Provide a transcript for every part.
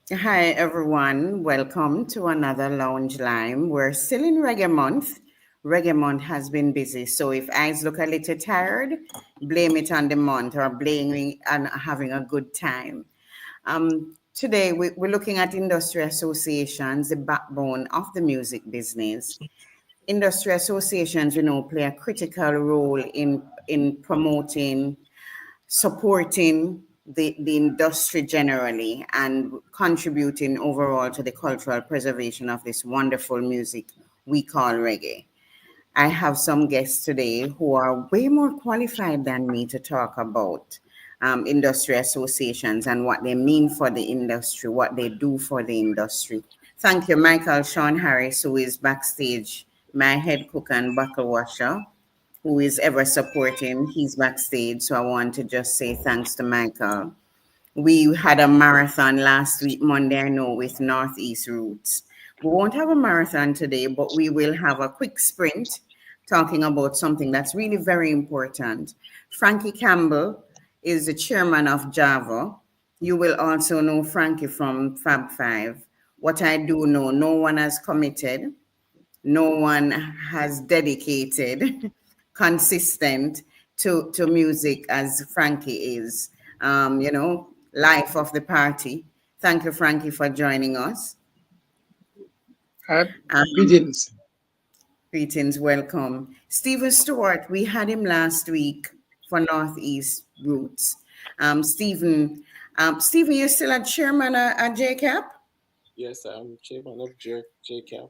Hi, everyone. Welcome to another Lounge Lyme. We're still in Reggae Month. Reggae Month has been busy, so if eyes look a little tired, blame it on the month or blame it on having a good time. Today, we're looking at industry associations, the backbone of the music business. Industry associations, play a critical role in promoting supporting the industry generally and contributing overall to the cultural preservation of this wonderful music we call reggae. I have some guests today who are way more qualified than me to talk about industry associations and what they mean for the industry, what they do for the industry. Thank you, Michael Sean Harris, who is backstage, my head cook and buckle washer, who is ever supporting. He's backstage. So I want to just say thanks to Michael. We had a marathon last week, Monday, I know, with Northeast Roots. We won't have a marathon today, but we will have a quick sprint talking about something that's really very important. Frankie Campbell is the chairman of JAVAA. You will also know Frankie from Fab 5. What I do know, no one has committed, no one has dedicated, consistent to music as Frankie is. Life of the party. Thank you, Frankie, for joining us. Uh, Um, Greetings. Greetings, welcome. Stephen Stewart, we had him last week for Northeast Roots. Stephen, you're still a chairman at JCAP? Yes, I'm chairman of JCAP.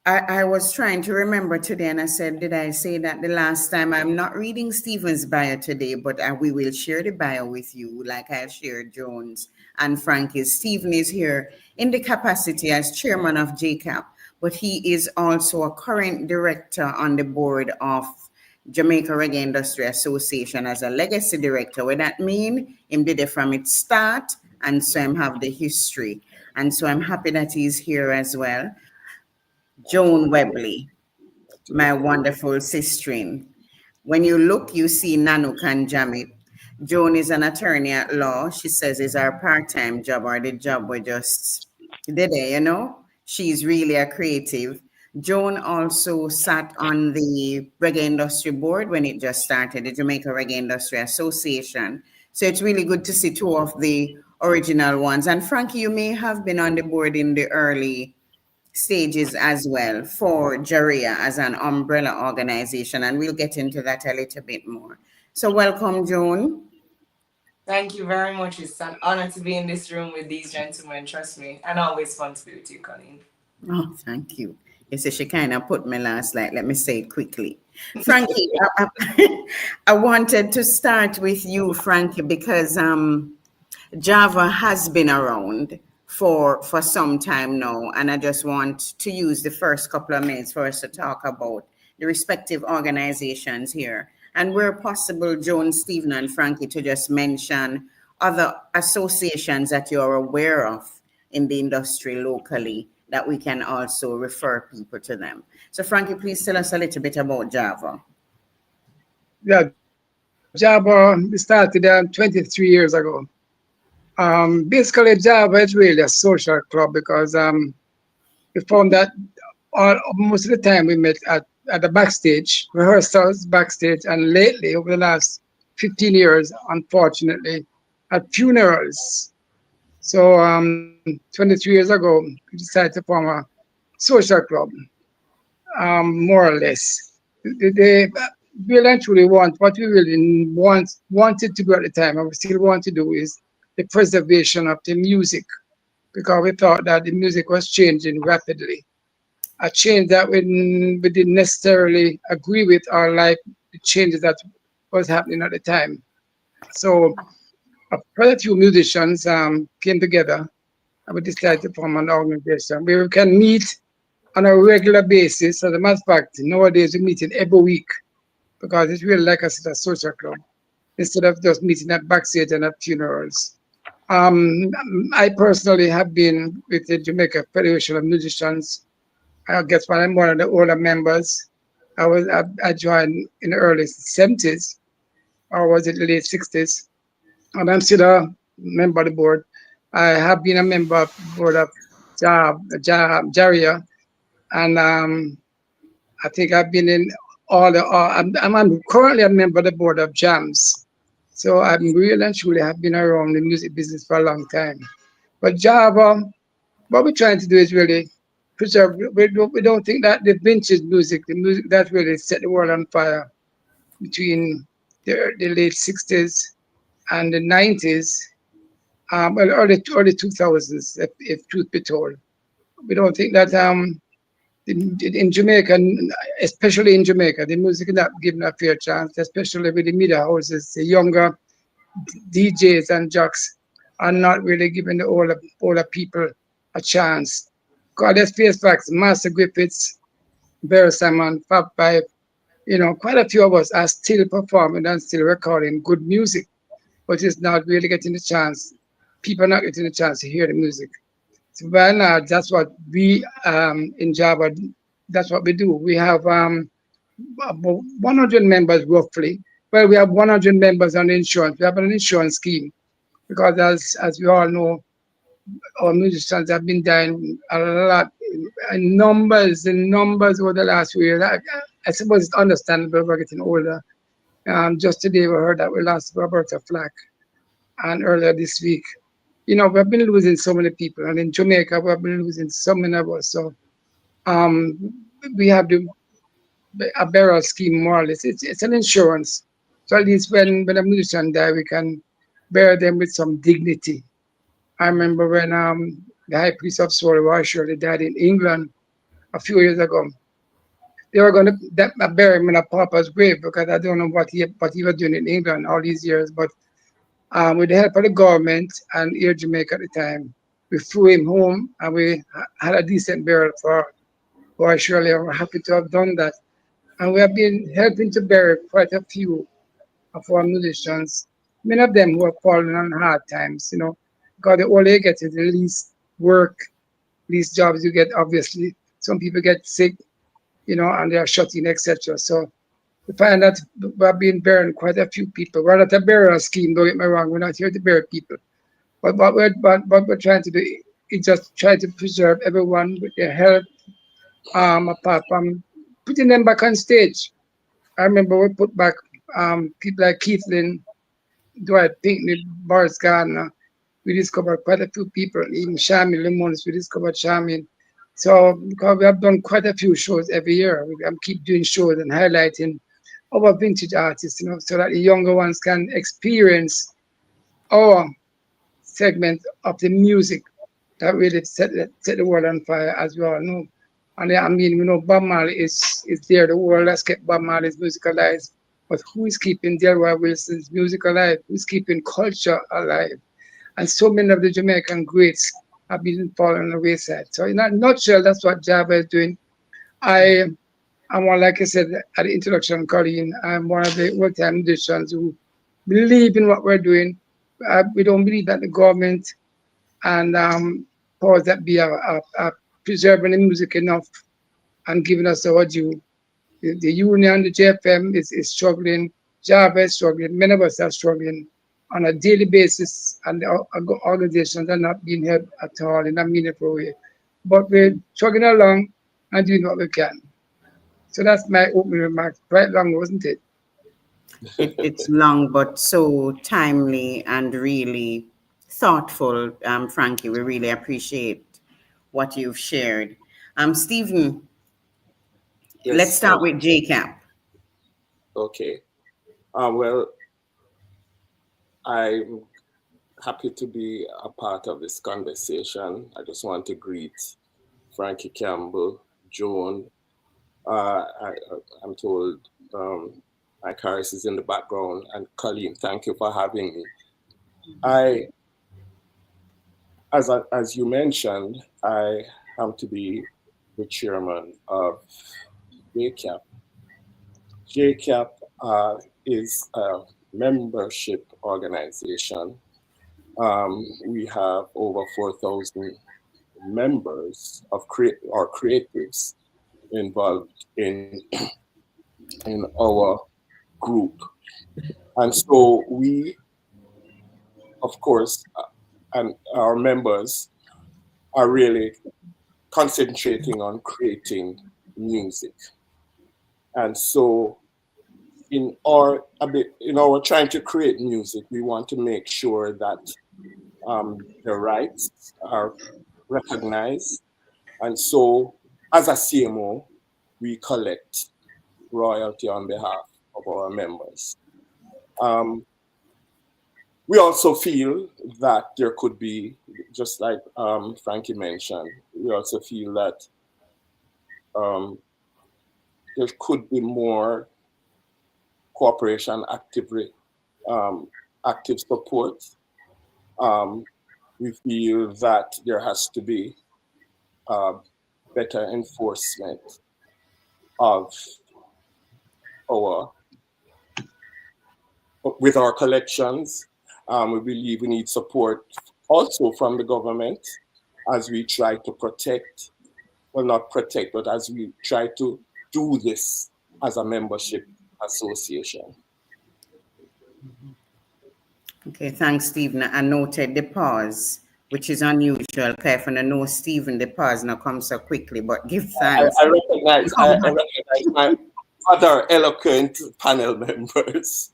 I was trying to remember today, and I said, did I say that the last time? I'm not reading Stephen's bio today, but we will share the bio with you, like I shared Joan's and Frankie's. Stephen is here in the capacity as chairman of JCAP, but he is also a current director on the board of Jamaica Reggae Industry Association as a legacy director. What that mean? Him did it from its start, and so I'm have the history. And so I'm happy that he's here as well. Joan Webley, my wonderful sister. When you look, you see Nanook and Jamit. Joan is an attorney at law. She says it's our part-time job or the job we just did it. She's really a creative. Joan also sat on the Reggae Industry Board when it just started, the Jamaica Reggae Industry Association. So it's really good to see two of the original ones. And Frankie, you may have been on the board in the early stages as well for JaRIA as an umbrella organization, and we'll get into that a little bit more. So, welcome, Joan. Thank you very much. It's an honor to be in this room with these gentlemen, trust me. And always fun to be with you, Coleen. Oh, thank you. You see, she kind of put me last, like, let me say it quickly. Frankie, I wanted to start with you, Frankie, because Java has been around for some time now, and I just want to use the first couple of minutes for us to talk about the respective organizations here, and where possible, Joan, Stephen, and Frankie, to just mention other associations that you're aware of in the industry locally that we can also refer people to them. So, Frankie, please tell us a little bit about Java. Yeah, JAVAA started 23 years ago. Basically, JAVAA is really a social club because we found that most of the time we met at the backstage, rehearsals backstage, and lately, over the last 15 years, unfortunately, at funerals. So 23 years ago, we decided to form a social club, more or less. They really and truly want what we really wanted to do at the time, and we still want to do is the preservation of the music, because we thought that the music was changing rapidly, a change that we didn't necessarily agree with or like the changes that was happening at the time. So quite a few musicians came together and we decided to form an organization where we can meet on a regular basis. As a matter of fact, nowadays we meet every week because it's really like a social club instead of just meeting at backstage and at funerals. Um, I personally have been with the Jamaica Federation of Musicians. I guess when I'm one of the older members, I joined in the early 70s, or was it the late 60s, and I'm still a member of the board. I have been a member of board of JaRIA, and I think I've been in all the. I'm currently a member of the board of Jams, so I'm really and truly have been around the music business for a long time. But Java, what we're trying to do is really preserve. We don't think that the vintage music, the music that really set the world on fire between the late '60s and the '90s, well, early 2000s, if truth be told. We don't think that in Jamaica, especially in Jamaica, the music is not given a fair chance, especially with the media houses. The younger DJs and jocks are not really giving the older people a chance. God, let's face facts. Master Griffiths, Barry Simon, Fab Five, quite a few of us are still performing and still recording good music, but it's not really getting the chance. People are not getting the chance to hear the music. So by and large, that's what we in Java, that's what we do. We have about 100 members roughly. Well, we have 100 members on the insurance. We have an insurance scheme because as we all know, our musicians have been dying a lot in numbers over the last few years. I suppose it's understandable we're getting older. Just today we heard that we lost Roberta Flack, and earlier this week. We've been losing so many people, and in Jamaica we've been losing so many of us. So um, we have a burial scheme more or less. It's an insurance. So at least when a musician die, we can bury them with some dignity. I remember when the High Priest of Soul, Roy Shirley, died in England a few years ago. They were going to bury him in a pauper's grave because I don't know what he was doing in England all these years. But with the help of the government and Air Jamaica at the time, we flew him home and we had a decent burial for Roy Shirley. We're happy to have done that. And we have been helping to bury quite a few of our musicians, many of them who have fallen on hard times, because the older you get, the least work, least jobs you get, obviously. Some people get sick, and they are shut in, etc. So we find that we have been burying quite a few people. We're not a burial scheme, don't get me wrong, we're not here to bury people. But what we're trying to do is just try to preserve everyone with their health, apart from putting them back on stage. I remember we put back people like Keith Lynn, Dwight Pinkney, Boris Gardner. We discovered quite a few people, even Charmin Lemons, we discovered Charmin. So because we have done quite a few shows every year, we keep doing shows and highlighting our vintage artists, so that the younger ones can experience our segment of the music that really set the world on fire, as we all know. And I mean, Bob Marley is there. The world has kept Bob Marley's music alive. But who is keeping Delroy Wilson's music alive? Who's keeping culture alive? And so many of the Jamaican greats have been falling on the wayside. So in a nutshell, that's what JAVAA is doing. I'm one, like I said at the introduction, Coleen, I'm one of the old-time musicians who believe in what we're doing. We don't believe that the government and powers that be are preserving the music enough and giving us our due. The union, the JFM is struggling, JAVAA is struggling, many of us are struggling on a daily basis, and the organizations are not being helped at all in a meaningful way. But we're chugging along and doing what we can. So that's my opening remarks. Quite long, wasn't it? It's long, but so timely and really thoughtful, Frankie. We really appreciate what you've shared. Stephen, let's Yes. start with JCAP. Okay. Well, I'm happy to be a part of this conversation. I just want to greet Frankie Campbell, Joan. I'm told my Caris is in the background, and Coleen, thank you for having me. As you mentioned, I am to be the chairman of JCAP. JCAP is a membership organization. We have over 4,000 members of creatives involved in our group. And so we, of course, and our members are really concentrating on creating music. And so in our trying to create music, we want to make sure that the rights are recognized. And so as a CMO, we collect royalty on behalf of our members. We also feel that there could be, just like Frankie mentioned, we also feel that there could be more cooperation, active support. We feel that there has to be better enforcement of with our collections. We believe we need support also from the government as we try to protect, well, not protect, but as we try to do this as a membership association. Okay, thanks, Stephen. I noted the pause, which is unusual. If I know Stephen, the pause now comes so quickly, but give thanks. I recognize my other eloquent panel members.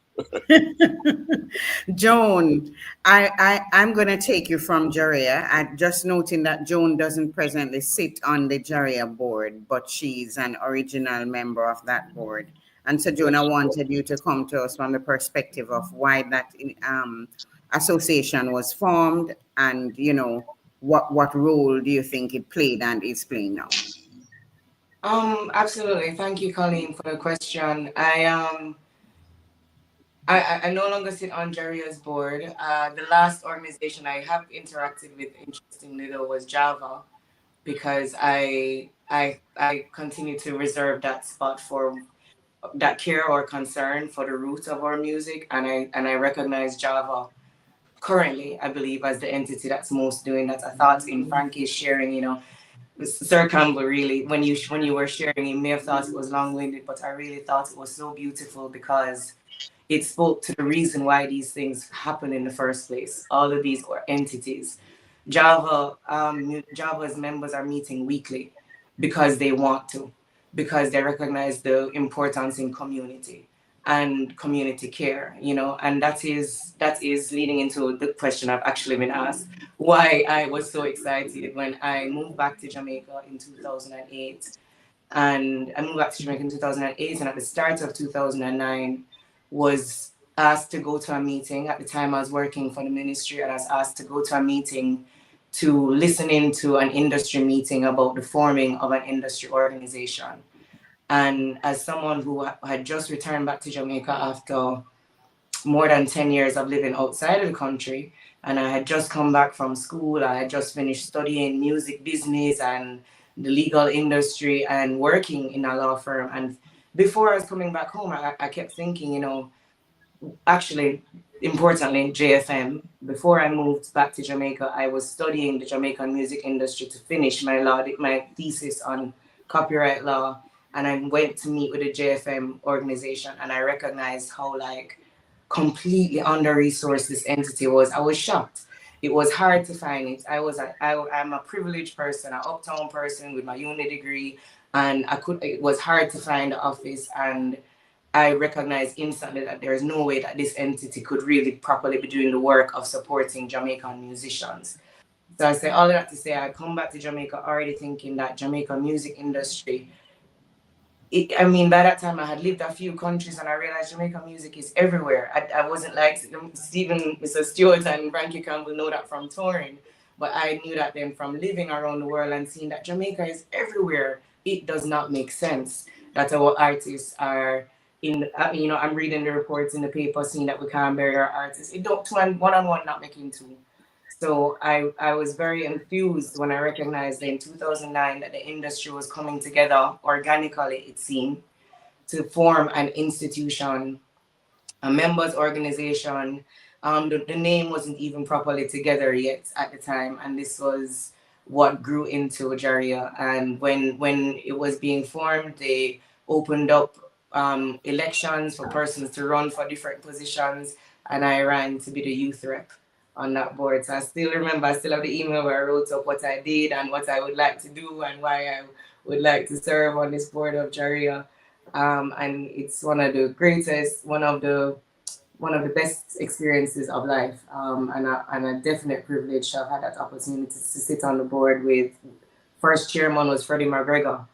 Joan, I'm going to take you from JaRIA. I just noting that Joan doesn't presently sit on the JaRIA board, but she's an original member of that board. And so, Joan, I wanted you to come to us from the perspective of why that association was formed, and what role do you think it played and is playing now? Absolutely. Thank you, Coleen, for the question. I no longer sit on JaRIA's board. The last organization I have interacted with, interestingly though, was JAVAA, because I continue to reserve that spot for that care or concern for the roots of our music, and I recognize JAVAA currently, I believe, as the entity that's most doing that. I thought in Frankie's sharing, Sir Campbell, really, when you were sharing, you may have thought it was long-winded, but I really thought it was so beautiful because it spoke to the reason why these things happen in the first place. All of these entities. JAVAA's members are meeting weekly because they want to, because they recognize the importance in community and community care, and that is leading into the question I've actually been asked, why I was so excited when I moved back to Jamaica in 2008. And I moved back to Jamaica in 2008, and at the start of 2009, was asked to go to a meeting. At the time, I was working for the ministry, and I was asked to go to a meeting to listen into an industry meeting about the forming of an industry organization. And as someone who had just returned back to Jamaica after more than 10 years of living outside of the country, and I had just come back from school, I had just finished studying music business and the legal industry and working in a law firm. And before I was coming back home, I kept thinking, actually, importantly, JFM, before I moved back to Jamaica, I was studying the Jamaican music industry to finish my thesis on copyright law. And I went to meet with the JFM organization, and I recognized how completely under-resourced this entity was. I was shocked. It was hard to find it. I'm a privileged person, an uptown person with my uni degree, and it was hard to find the office, and I recognized instantly that there is no way that this entity could really properly be doing the work of supporting Jamaican musicians. So I say all of that to say I come back to Jamaica already thinking that Jamaican music industry, by that time I had lived a few countries, and I realized Jamaican music is everywhere. I wasn't like Stephen, Mr. Stewart and Frankie Campbell know that from touring, but I knew that then from living around the world and seeing that Jamaica is everywhere. It does not make sense that our artists are I'm reading the reports in the paper, seeing that we can't bury our artists. It don't one-on-one not making two. So I was very enthused when I recognized in 2009 that the industry was coming together organically, it seemed, to form an institution, a members organization. The name wasn't even properly together yet at the time, and this was what grew into JaRIA. And when it was being formed, they opened up elections for persons to run for different positions, and I ran to be the youth rep on that board. So I still remember, I still have the email where I wrote up what I did and what I would like to do and why I would like to serve on this board of JaRIA. And it's one of the greatest, one of the best experiences of life, and a definite privilege to have had that opportunity to sit on the board with first chairman was Freddie McGregor.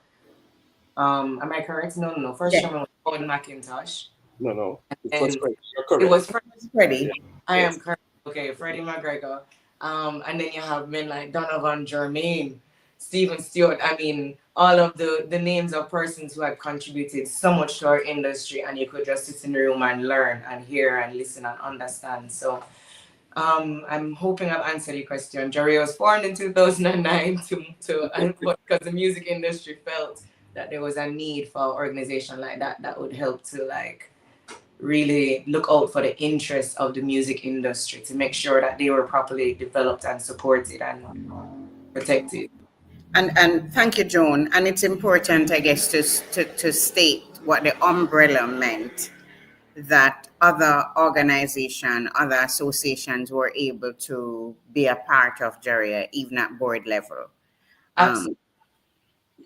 Am I correct? No. First chairman was Owen McIntosh. No. And You're it was Freddie. Yeah. I am correct. Okay, Freddie McGregor. And then you have men like Donovan Germain, Stephen Stewart. I mean, all of the names of persons who had contributed so much to our industry, and you could just sit in the room and learn and hear and listen and understand. So I'm hoping I've answered your question. JaRIA was formed in 2009 because the music industry felt that there was a need for an organization like that would help to like really look out for the interests of the music industry to make sure that they were properly developed and supported and protected. And thank you, Joan. And it's important, I guess, to state what the umbrella meant, that other organizations, other associations were able to be a part of JaRIA, even at board level. Absolutely.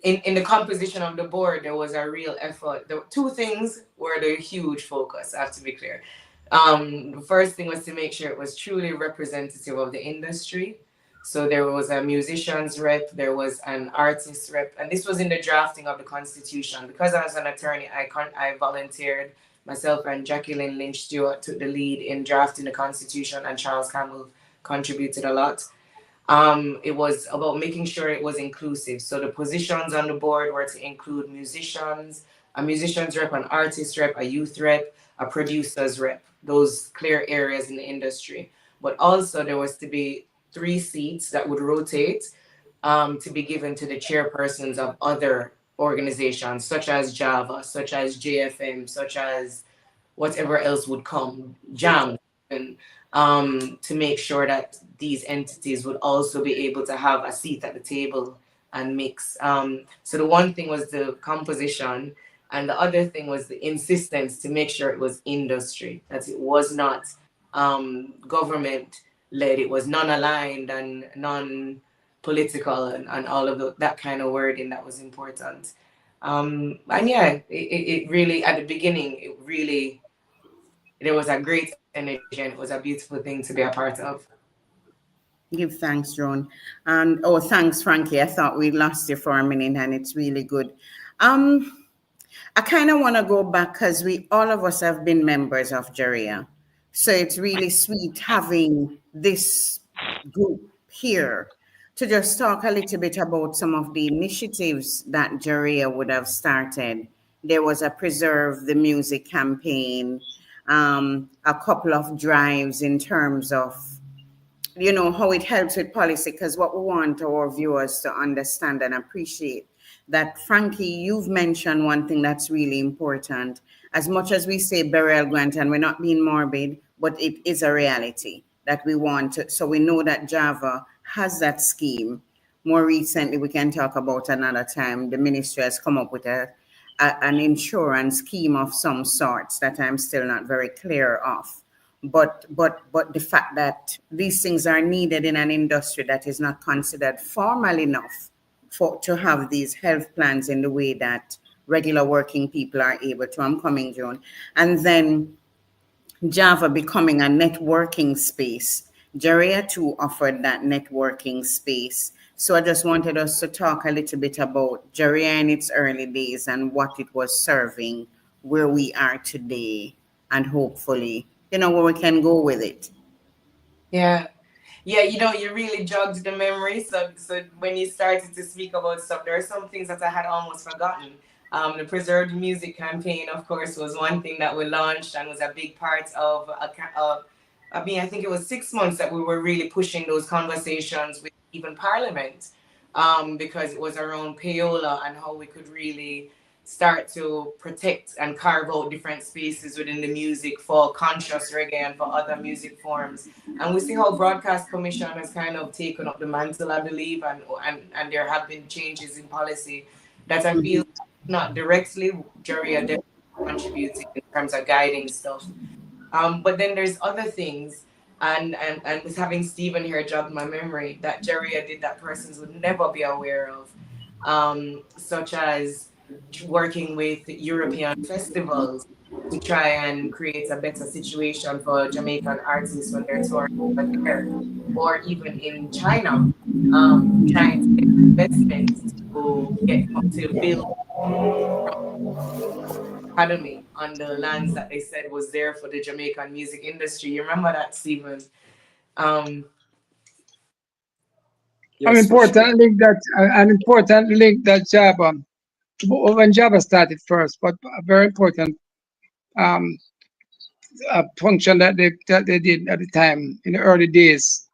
In the composition of the board, there was a real effort. The two things were the huge focus, I have to be clear. The first thing was to make sure it was truly representative of the industry. So there was a musician's rep, there was an artist rep, and this was in the drafting of the Constitution. Because I was an attorney, I volunteered. Myself and Jacqueline Lynch Stewart took the lead in drafting the Constitution, and Charles Campbell contributed a lot. It was about making sure it was inclusive. So the positions on the board were to include musicians, a musician's rep, an artist rep, a youth rep, a producer's rep, those clear areas in the industry. But also there was to be 3 seats that would rotate to be given to the chairpersons of other organizations, such as JAVAA, such as JFM, such as whatever else would come, JAM, and to make sure that these entities would also be able to have a seat at the table and mix. So the one thing was the composition, and the other thing was the insistence to make sure it was industry, that it was not government-led, it was non-aligned and non-political and all of that kind of wording that was important. And yeah, it really, at the beginning, there was a great energy and it was a beautiful thing to be a part of. Give thanks, Joan. And thanks, Frankie. I thought we lost you for a minute, and it's really good. I kind of want to go back because all of us have been members of JaRIA. So it's really sweet having this group here to just talk a little bit about some of the initiatives that JaRIA would have started. There was a Preserve the Music campaign, a couple of drives in terms of how it helps with policy, because what we want our viewers to understand and appreciate that, Frankie, you've mentioned one thing that's really important. As much as we say burial grant, and we're not being morbid, but it is a reality that we want to, so we know that JAVAA has that scheme. More recently, we can talk about another time, the ministry has come up with an insurance scheme of some sorts that I'm still not very clear of. But the fact that these things are needed in an industry that is not considered formal enough to have these health plans in the way that regular working people are able to. I'm coming, Joan. And then JAVAA becoming a networking space. JaRIA too offered that networking space. So I just wanted us to talk a little bit about JaRIA in its early days and what it was serving, where we are today, and hopefully where we can go with it. Yeah, you really jogged the memory. So when you started to speak about stuff, there are some things that I had almost forgotten. The Preserved Music campaign, of course, was one thing that we launched and was a big part of I think it was 6 months that we were really pushing those conversations with even Parliament, because it was around payola and how we could really start to protect and carve out different spaces within the music for conscious reggae and for other music forms. And we see how Broadcast Commission has kind of taken up the mantle, I believe, and there have been changes in policy that I feel not directly JaRIA definitely contributing in terms of guiding stuff. But then there's other things And with having Stephen here jogged my memory that JaRIA did that persons would never be aware of, such as working with European festivals to try and create a better situation for Jamaican artists when they're touring over there, or even in China, trying to get investments to build academy on the lands that they said was there for the Jamaican music industry. You remember that, Stephen? An Yes, for sure. important link that JAVAA, when JAVAA started first, but a very important um, function that they did at the time in the early days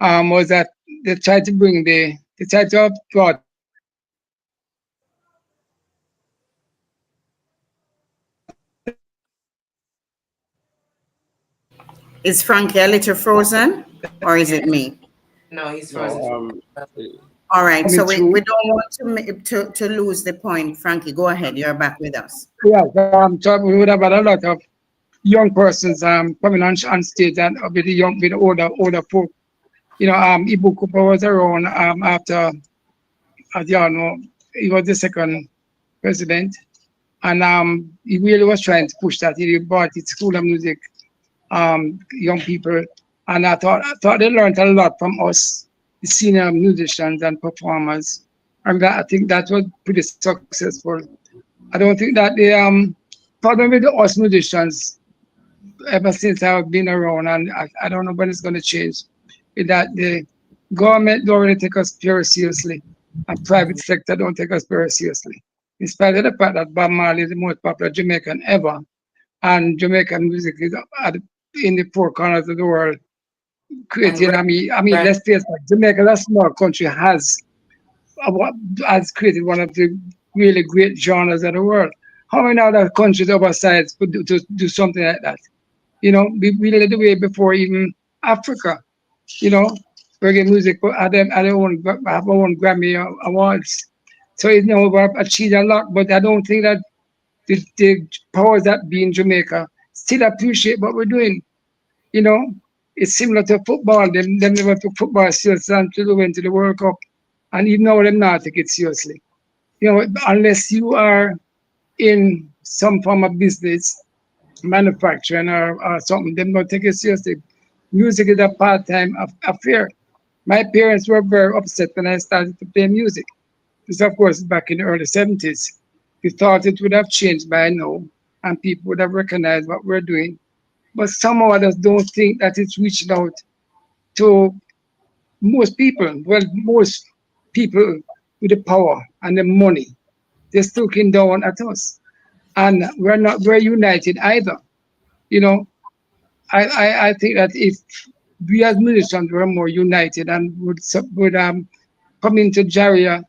was that they tried to brought Is Frankie a little frozen, or is it me? No, he's frozen. No, All right, so coming we through. don't want to lose the point. Frankie, go ahead. You're back with us. Yeah, so we would have had a lot of young persons coming on stage and with the older folk. Ibu Cooper was around after, as you all know, he was the second president, and he really was trying to push that. He brought it School of Music, young people, and I thought they learned a lot from us, the senior musicians and performers, and I think that was pretty successful. I don't think that the problem with us musicians ever since I've been around, and I don't know when it's going to change, is that the government don't really take us very seriously, and private sector don't take us very seriously. In spite of the fact that Bob Marley is the most popular Jamaican ever, and Jamaican music is in the four corners of the world, And creating. I mean, let's face it, Jamaica, a small country, has created one of the really great genres of the world. How many other countries oversides could do something like that? We led the way before even Africa. You know, reggae music have our own Grammy awards. So we've achieved a lot, but I don't think that the powers that be in Jamaica still appreciate what we're doing. You know, it's similar to football. Them never took football seriously until they went to the World Cup, and even now they're not take it seriously. Unless you are in some form of business, manufacturing or something, them don't take it seriously. Music is a part-time affair. My parents were very upset when I started to play music. This, of course, back in the early 70s. We thought it would have changed by now and people would have recognized what we're doing. But somehow others don't think that it's reaching out to most people. Well, most people with the power and the money. They're looking down at us. And we're not very united either. You know, I think that if we as musicians were more united and would come into JaRIA,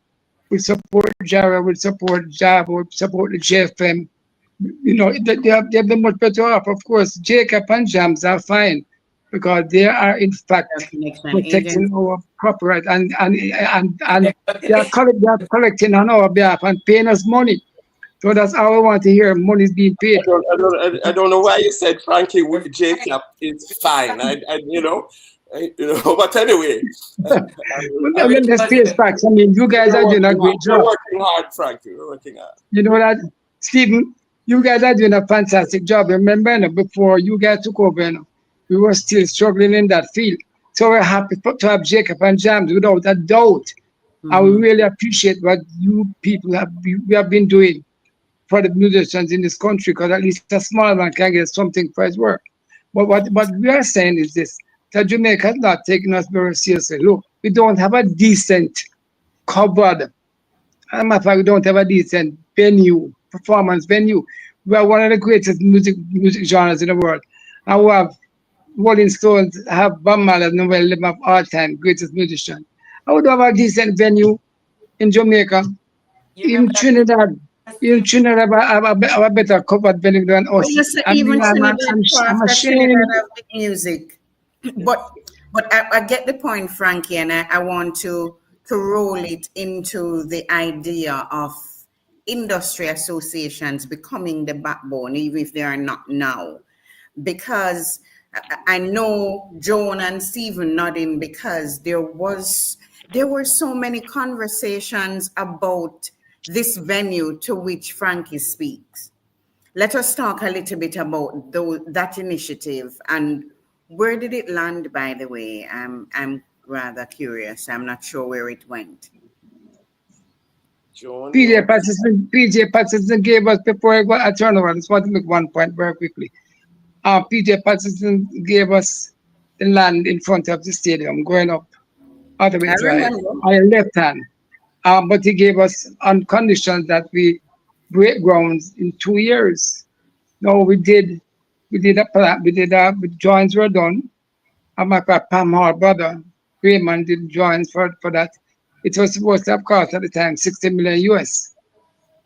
would support JaRIA, would support JAVAA, would support the JFM, they've been much better off. Of course, JCAP and jams are fine because they are in fact Connection protecting agents. our copyright and they are collecting on our behalf and paying us money. So that's all I want to hear. Money is being paid. I don't know why you said Frankie with JCAP is fine. But anyway, Let's face facts. I mean, you guys are doing a great we're job. working hard, Frankie. We're working hard. You know that, Stephen, you guys are doing a fantastic job. Remember, before you guys took over, we were still struggling in that field. So we're happy to have Jacob and Jams without a doubt. And we really appreciate what you people we have been doing for the musicians in this country, because at least a small man can get something for his work. But what we are saying is this, that Jamaica has not taken us very seriously. Look, we don't have a decent covered, as a matter of fact, we don't have a decent performance venue. We are one of the greatest music genres in the world. And we have Rolling Stones, have Bob Marley as number 11 of all time, greatest musician. I would have a decent venue in Jamaica, you in remember that? Trinidad. Even Trinidad have a better covered venue than Well, us. you say I mean, even Trinidad, I'm after Trinidad ashamed. of the music. But I get the point, Frankie, and I want to roll it into the idea of industry associations becoming the backbone, even if they are not now. Because I know Joan and Stephen nodding because there were so many conversations about this venue to which Frankie speaks. Let us talk a little bit about that initiative and where did it land, by the way? I'm rather curious. I'm not sure where it went. Joan, PJ Patterson gave us, before I turn over, I just want to make one point very quickly. PJ Patterson gave us the land in front of the stadium going up Otterway I Drive remember. on your left hand. But he gave us on condition that we break grounds in 2 years. No, we did a plan, with joints were done. My Pam Hall brother, Raymond did joints for that. It was supposed to have cost at the time 60 million US,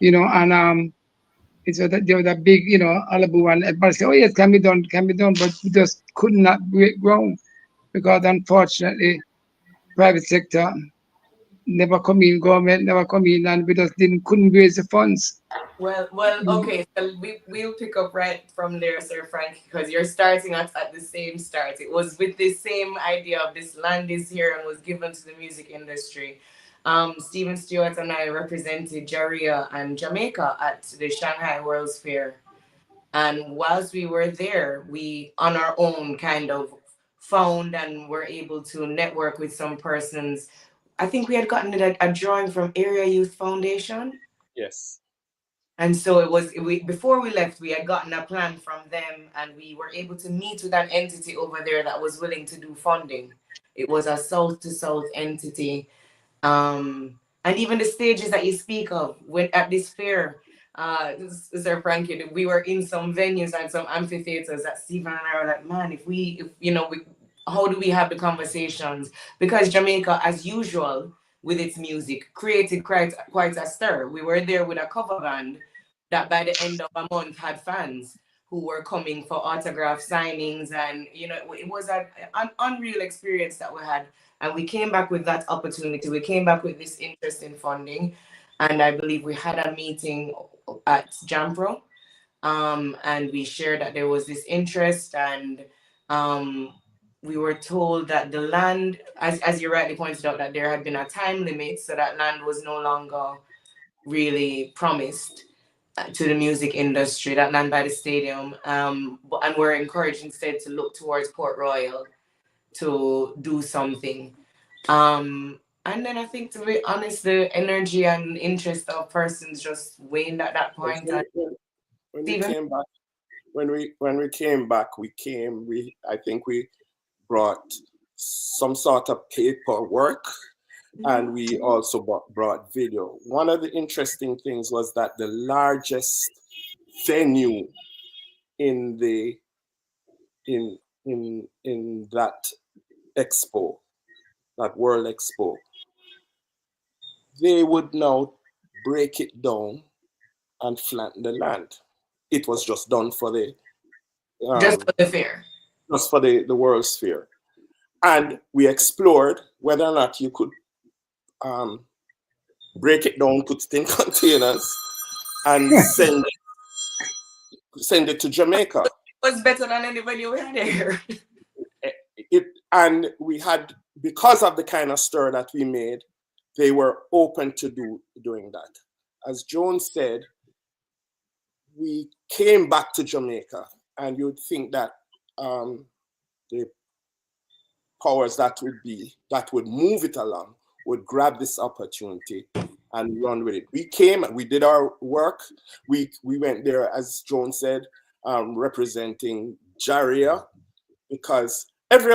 and it was there was a big, Alabu, and everybody said, oh yes, can be done, but we just could not break ground because unfortunately private sector never come in, government never come in, and we just couldn't raise the funds. Well, okay. So we'll pick up right from there, Sir Frank, because you're starting at the same start. It was with the same idea of this land is here and was given to the music industry. Stephen Stewart and I represented JaRIA and Jamaica at the Shanghai World's Fair. And whilst we were there, we on our own kind of found and were able to network with some persons. I think we had gotten a drawing from Area Youth Foundation. yes. And so before we left, we had gotten a plan from them and we were able to meet with an entity over there that was willing to do funding. It was a south to south entity. And even the stages that you speak of when at this fair, Sir Frankie, we were in some venues and some amphitheaters that Stephen and I were like, man, how do we have the conversations? Because Jamaica, as usual, with its music, created quite a stir. We were there with a cover band that by the end of a month had fans who were coming for autograph signings, and it was an unreal experience that we had. And we came back with that opportunity. We came back with this interest in funding, and I believe we had a meeting at Jampro, and we shared that there was this interest, and we were told that the land, as you rightly pointed out, that there had been a time limit, so that land was no longer really promised to the music industry, that land by the stadium. And we're encouraged instead to look towards Port Royal to do something. And then I think, to be honest, the energy and interest of persons just waned at that point. When we came back, I think we brought some sort of paperwork, and we also brought video. One of the interesting things was that the largest venue in that expo, that World Expo, they would now break it down and flatten the land. It was just done for the just for the fair, just for the World's Fair, and we explored whether or not you could break it down, put it in containers, and send it to Jamaica. It was better than anybody we had here. And we had, because of the kind of stir that we made, they were open to doing that. As Joan said, we came back to Jamaica, and you'd think that the powers that would move it along would grab this opportunity and run with it. We came, we did our work. We went there, as Joan said, representing JaRIA, because every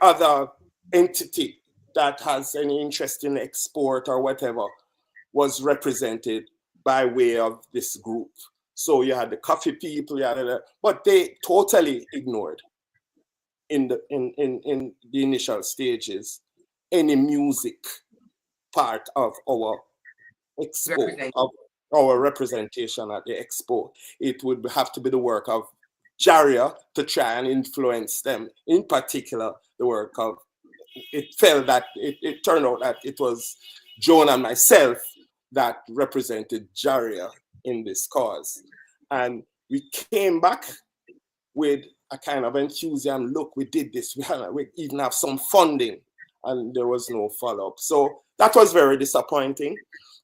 other entity that has any interest in export or whatever was represented by way of this group. So you had the coffee people, but they totally ignored in the initial stages any music part of our expo, of our representation at the expo. It would have to be the work of JaRIA to try and influence them. In particular, the work of, it turned out that it was Joan and myself that represented JaRIA in this cause. And we came back with a kind of enthusiasm. Look, we did this. We even have some funding, and there was no follow-up. So that was very disappointing.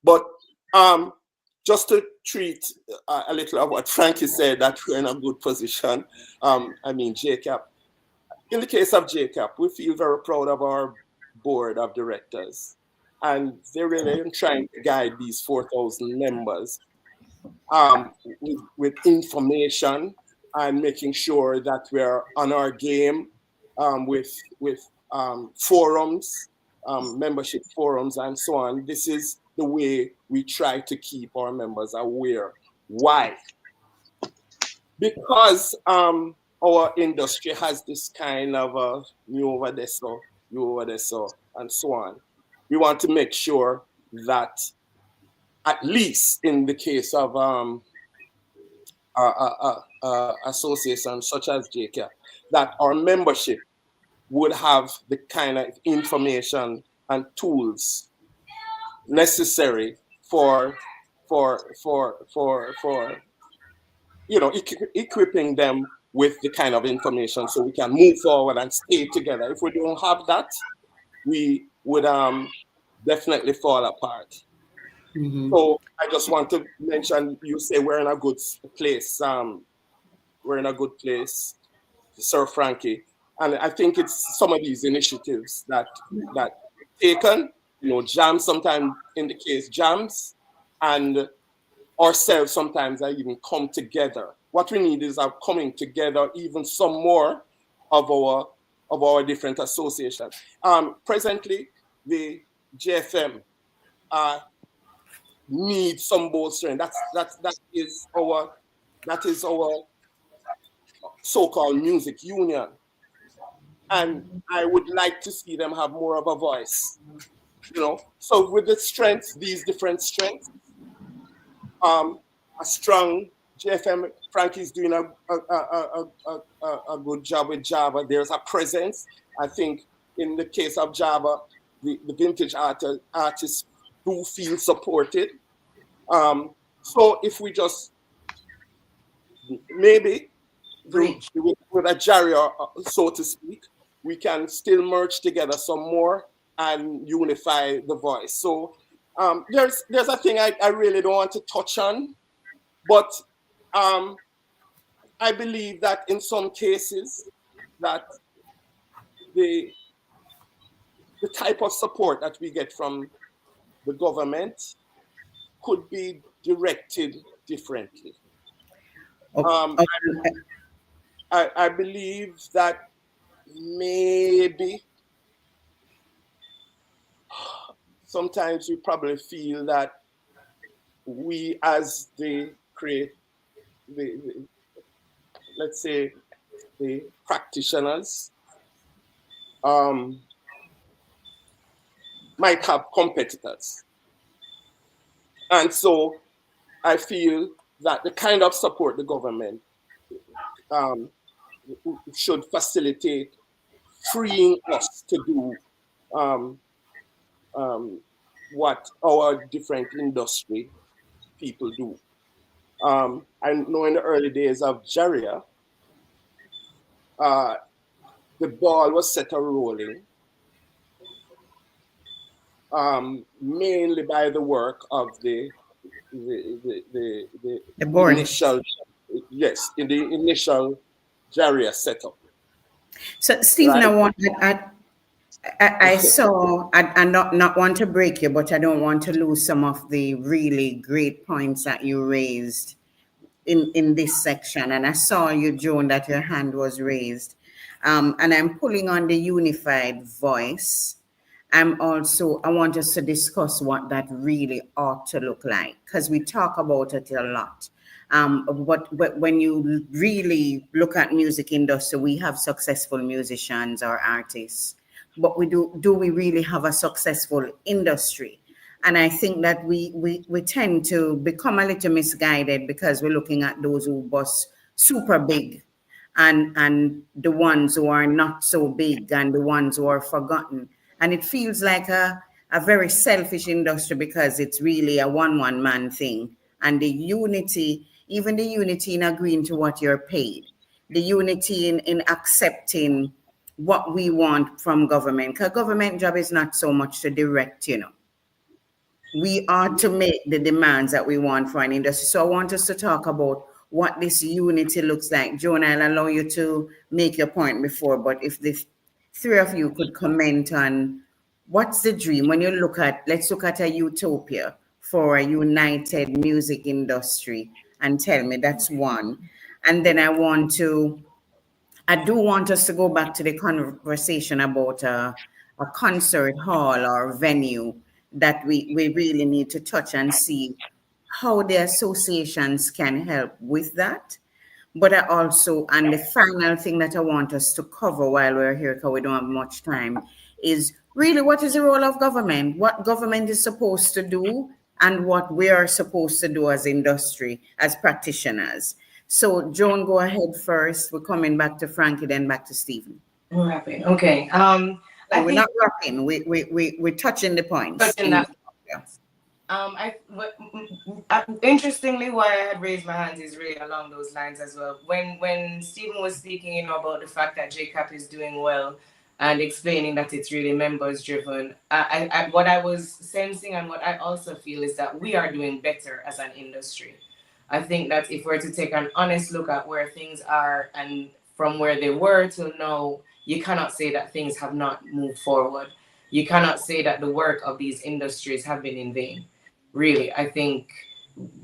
But just to treat a little of what Frankie said, that we're in a good position. I mean, JCAP. In the case of JCAP, we feel very proud of our board of directors, and they're really trying to guide these 4,000 members with information and making sure that we're on our game with forums, membership forums, and so on. This is the way we try to keep our members aware. Why? Because our industry has this kind of you over there, so you over there, so, and so on. We want to make sure that, at least in the case of associations such as JCAP, that our membership would have the kind of information and tools necessary for equipping them with the kind of information so we can move forward and stay together. If we don't have that, we would definitely fall apart. Mm-hmm. So I just want to mention, you say we're in a good place. We're in a good place, Sir Frankie. And I think it's some of these initiatives that taken, jams sometimes indicates jams, and ourselves sometimes I even come together. What we need is our coming together, even some more of our different associations. Presently, the JFM needs some bolstering. That is our so-called music union, and I would like to see them have more of a voice. So with the strengths, these different strengths, a strong JFM. Frankie's doing a good job with JAVAA. There's a presence. I think in the case of JAVAA, the vintage artists do feel supported. So if we just maybe with a JaRIA, so to speak, we can still merge together some more and unify the voice. So there's a thing I really don't want to touch on, but I believe that in some cases that the type of support that we get from the government could be directed differently. I believe that maybe sometimes we probably feel that we as let's say the practitioners might have competitors. And so I feel that the kind of support the government should facilitate freeing us to do what our different industry people do. I know in the early days of JaRIA, the ball was set a rolling, mainly by the work of the board. In the initial JaRIA setup. So, Stephen, right? I saw, I not want to break you, but I don't want to lose some of the really great points that you raised in this section. And I saw you, Joan, that your hand was raised. And I'm pulling on the unified voice. I want us to discuss what that really ought to look like, because we talk about it a lot. But when you really look at music industry, we have successful musicians or artists, but do we really have a successful industry? And I think that we tend to become a little misguided because we're looking at those who bust super big and the ones who are not so big and the ones who are forgotten. And it feels like a very selfish industry because it's really a one man thing. And the unity, even the unity in agreeing to what you're paid. the unity in accepting what we want from government. Because government job is not so much to direct, you know. We are to make the demands that we want for an industry. So I want us to talk about what this unity looks like. Joan, I'll allow you to make your point before, but if the three of you could comment on what's the dream when you look at, let's look at a utopia for a united music industry and tell me that's one. And then I do want us to go back to the conversation about a concert hall or venue that we really need to touch and see how the associations can help with that. But I also, and the final thing that I want us to cover while we're here, because we don't have much time, is really what is the role of government? What government is supposed to do and what we are supposed to do as industry, as practitioners. So, Joan, go ahead first. We're coming back to Frankie, then back to Stephen. We're rapping. Okay. We're not rapping. We're touching the points. Touching that. Interestingly, why I had raised my hands is really along those lines as well. When Stephen was speaking, you know, about the fact that JCAP is doing well and explaining that it's really members driven, what I was sensing and what I also feel is that we are doing better as an industry. I think that if we're to take an honest look at where things are and from where they were till now, you cannot say that things have not moved forward. You cannot say that the work of these industries have been in vain. Really, I think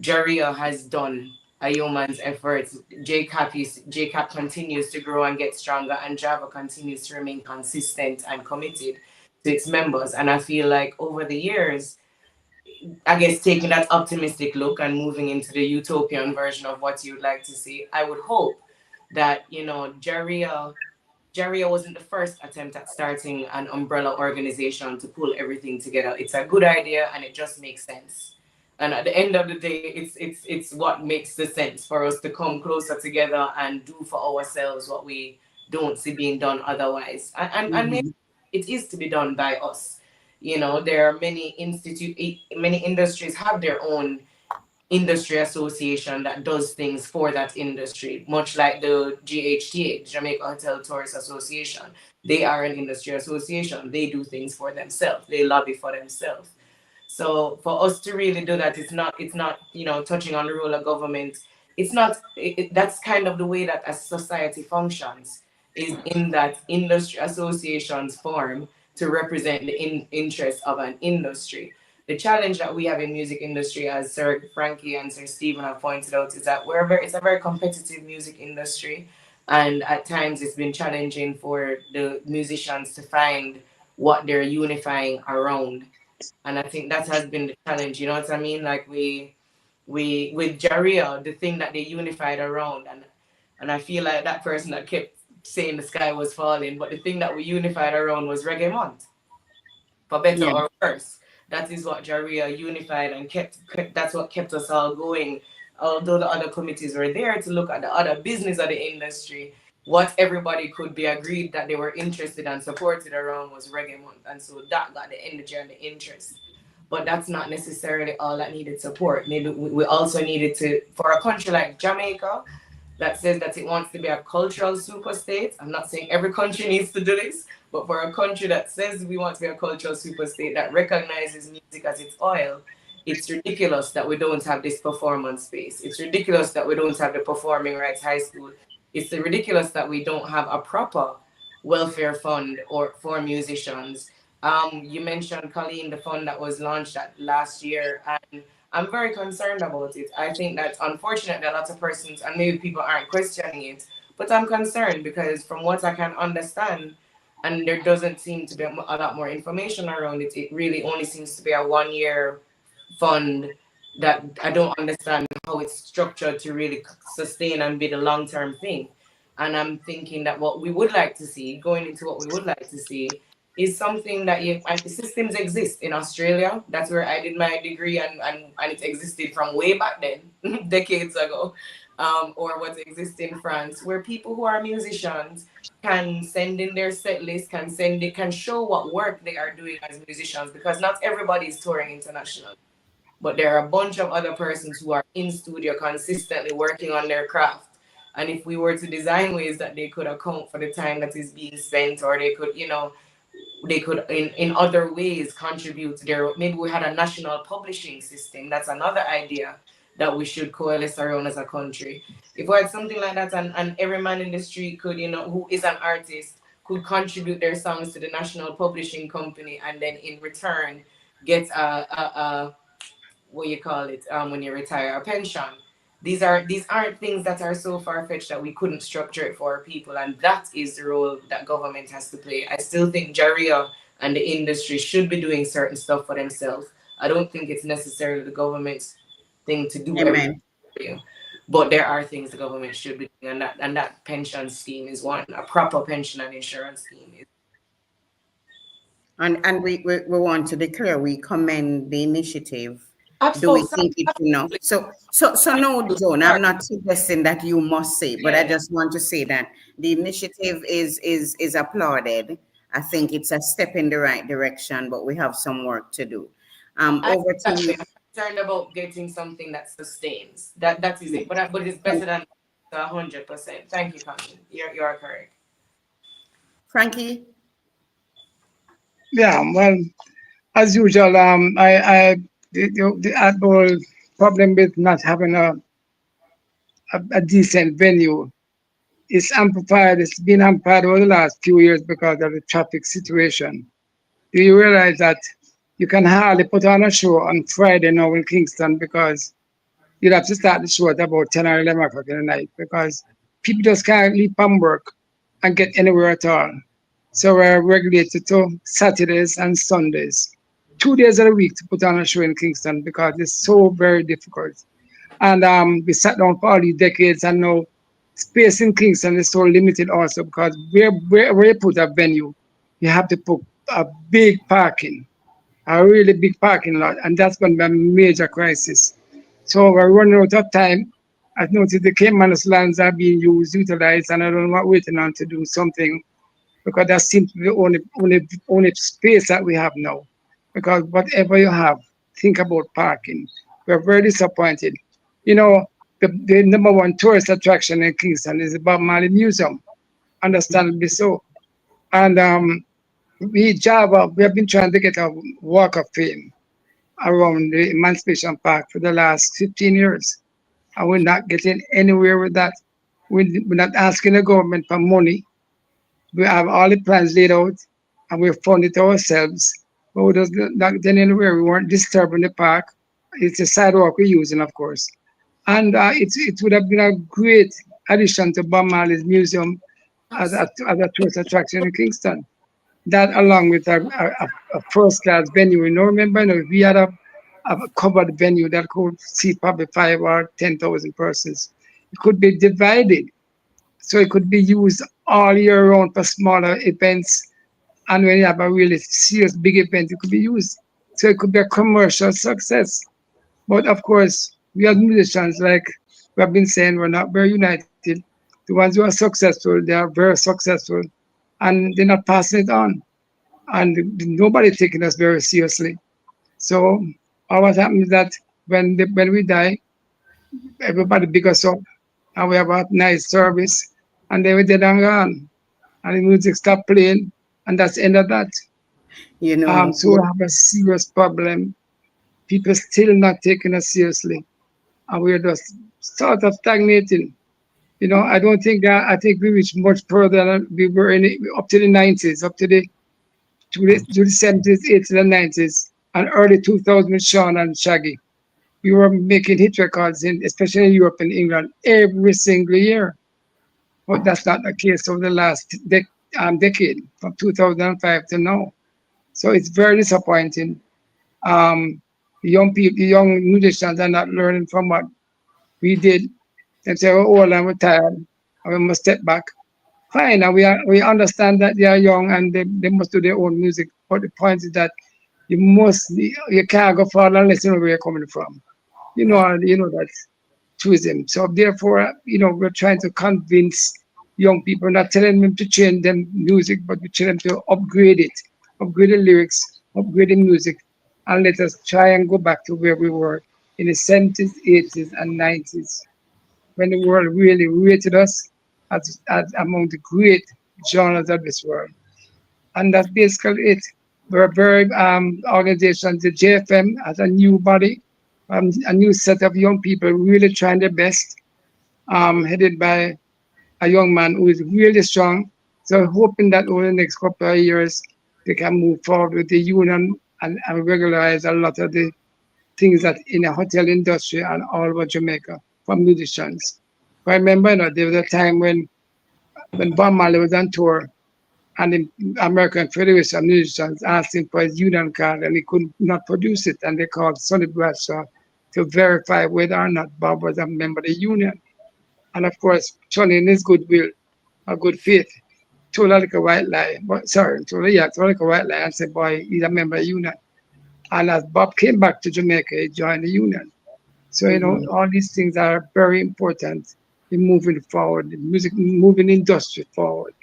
JaRIA has done a yeoman's effort. JCAP continues to grow and get stronger, and JAVAA continues to remain consistent and committed to its members. And I feel like over the years, I guess taking that optimistic look and moving into the utopian version of what you'd like to see, I would hope that, you know, JaRIA wasn't the first attempt at starting an umbrella organization to pull everything together. It's a good idea and it just makes sense. And at the end of the day, it's what makes the sense for us to come closer together and do for ourselves what we don't see being done otherwise. And maybe it is to be done by us. You know, there are many industries have their own industry association that does things for that industry, much like the JHTA, Jamaica Hotel Tourist Association. They are an industry association. They do things for themselves. They lobby for themselves. So for us to really do that, it's not, you know, touching on the role of government. It's not, that's kind of the way that a society functions, is in that industry associations form to represent the interests of an industry. The challenge that we have in music industry, as Sir Frankie and Sir Stephen have pointed out, is that it's a very competitive music industry. And at times it's been challenging for the musicians to find what they're unifying around. And I think that has been the challenge, you know what I mean? Like we with JaRIA, the thing that they unified around, and I feel like that person that kept saying the sky was falling, but the thing that we unified around was Reggae Month. For better or worse, that is what JaRIA unified and kept, that's what kept us all going. Although the other committees were there to look at the other business of the industry, what everybody could be agreed that they were interested and supported around was Reggae Month. And so that got the energy and the interest. But that's not necessarily all that needed support. Maybe we also needed to, for a country like Jamaica, that says that it wants to be a cultural super state. I'm not saying every country needs to do this, but for a country that says we want to be a cultural super state that recognizes music as its oil, it's ridiculous that we don't have this performance space. It's ridiculous that we don't have the performing rights high school. It's ridiculous that we don't have a proper welfare fund for musicians. You mentioned, Coleen, the fund that was launched last year, and I'm very concerned about it. I think that's unfortunate that lots of persons, and maybe people aren't questioning it, but I'm concerned because from what I can understand, and there doesn't seem to be a lot more information around it, it really only seems to be a 1-year fund that I don't understand how it's structured to really sustain and be the long-term thing. And I'm thinking that what we would like to see, going into what we would like to see, is something that and the systems exist in Australia. That's where I did my degree, and it existed from way back then, decades ago, or what exists in France, where people who are musicians can send in their set list, can show what work they are doing as musicians, because not everybody is touring internationally. But there are a bunch of other persons who are in studio consistently working on their craft And if we were to design ways that they could account for the time that is being spent, or they could, they could in other ways contribute to their, maybe we had a national publishing system. That's another idea that we should coalesce around as a country. If we had something like that, and every man in the street could, who is an artist, could contribute their songs to the national publishing company, and then in return get a what you call it, when you retire, a pension. These aren't things that are so far-fetched that we couldn't structure it for our people, and that is the role that government has to play. I still think JaRIA and the industry should be doing certain stuff for themselves. I don't think it's necessarily the government's thing to do everything Amen. for you, but there are things the government should be doing, and that pension scheme is one. A proper pension and insurance scheme is. And we want to declare we commend the initiative. Do we Absolutely. think it's enough? So no, Joan, I'm not suggesting that you must say, but I just want to say that the initiative is applauded. I think it's a step in the right direction, but we have some work to do. Over to you. I'm concerned about getting something that sustains. That is it. But it's better than 100%. Thank you, Coleen. You're correct. Frankie? Yeah, well, as usual, the whole problem with not having a decent venue is amplified. It's been amplified over the last few years because of the traffic situation. Do you realize that you can hardly put on a show on Friday now in Kingston because you'd have to start the show at about 10 or 11 o'clock in the night because people just can't leave from work and get anywhere at all. So we're regulated to Saturdays and Sundays, 2 days of the week to put on a show in Kingston because it's so very difficult. And we sat down for all these decades, and now space in Kingston is so limited also because where you put a venue, you have to put a big parking, a really big parking lot, and that's going to be a major crisis. So we're running out of time. I've noticed the Cayman's lands are being utilized, and I don't know what waiting on to do something because that seems to be the only space that we have now. Because whatever you have, think about parking. We're very disappointed. You know, the number one tourist attraction in Kingston is the Bob Marley Museum, understandably so. And JAVAA, we have been trying to get a walk of fame around the Emancipation Park for the last 15 years. And we're not getting anywhere with that. We're not asking the government for money. We have all the plans laid out and we fund it ourselves. But we just not getting anywhere. We weren't disturbing the park. It's a sidewalk we're using, of course. And it would have been a great addition to Bob Marley's museum as a tourist attraction in Kingston. That along with a first-class venue. Remember, we had a covered venue that could seat probably 5 or 10,000 persons. It could be divided, so it could be used all year round for smaller events. And when you have a really serious big event, it could be used. So it could be a commercial success. But of course, we as musicians, like we have been saying, we're not very united. The ones who are successful, they are very successful, and they're not passing it on. And nobody taking us very seriously. So what happens is that when we die, everybody big us up, and we have a nice service, and then we dead and gone, and the music stop playing, and that's the end of that. So we have a serious problem. People still not taking us seriously, and we're just sort of stagnating. I don't think I think we reached much further than we were up to the 90s, up to the 70s, 80s, and 90s, and early 2000s with Sean and Shaggy. We were making hit records, especially in Europe and England, every single year. But that's not the case over the last decade, from 2005 to now. So it's very disappointing. The young musicians are not learning from what we did. They say, we're old and we're tired, and we must step back. Fine, and we understand that they are young and they must do their own music. But the point is that you can't go far unless you know where you're coming from. You know that's truism. So therefore, we're trying to convince young people, not telling them to change their music, but we tell them to upgrade it, upgrade the lyrics, upgrade the music, and let us try and go back to where we were in the 70s, 80s, and 90s. when the world really rated us as among the great genres of this world. And that's basically it. We're very organization, the JFM as a new body, a new set of young people really trying their best, headed by a young man who is really strong. So hoping that over the next couple of years they can move forward with the union and regularize a lot of the things that in the hotel industry and all over Jamaica for musicians. I remember, there was a time when Bob Marley was on tour and the American Federation of Musicians asked him for his union card and he could not produce it. And they called Sonny Bradshaw to verify whether or not Bob was a member of the union. And of course, Sonny, in his goodwill or good faith, told her like a white lie. Told her like a white lie and said, boy, he's a member of the union. And as Bob came back to Jamaica, he joined the union. So, all these things are very important in moving forward, the moving industry forward.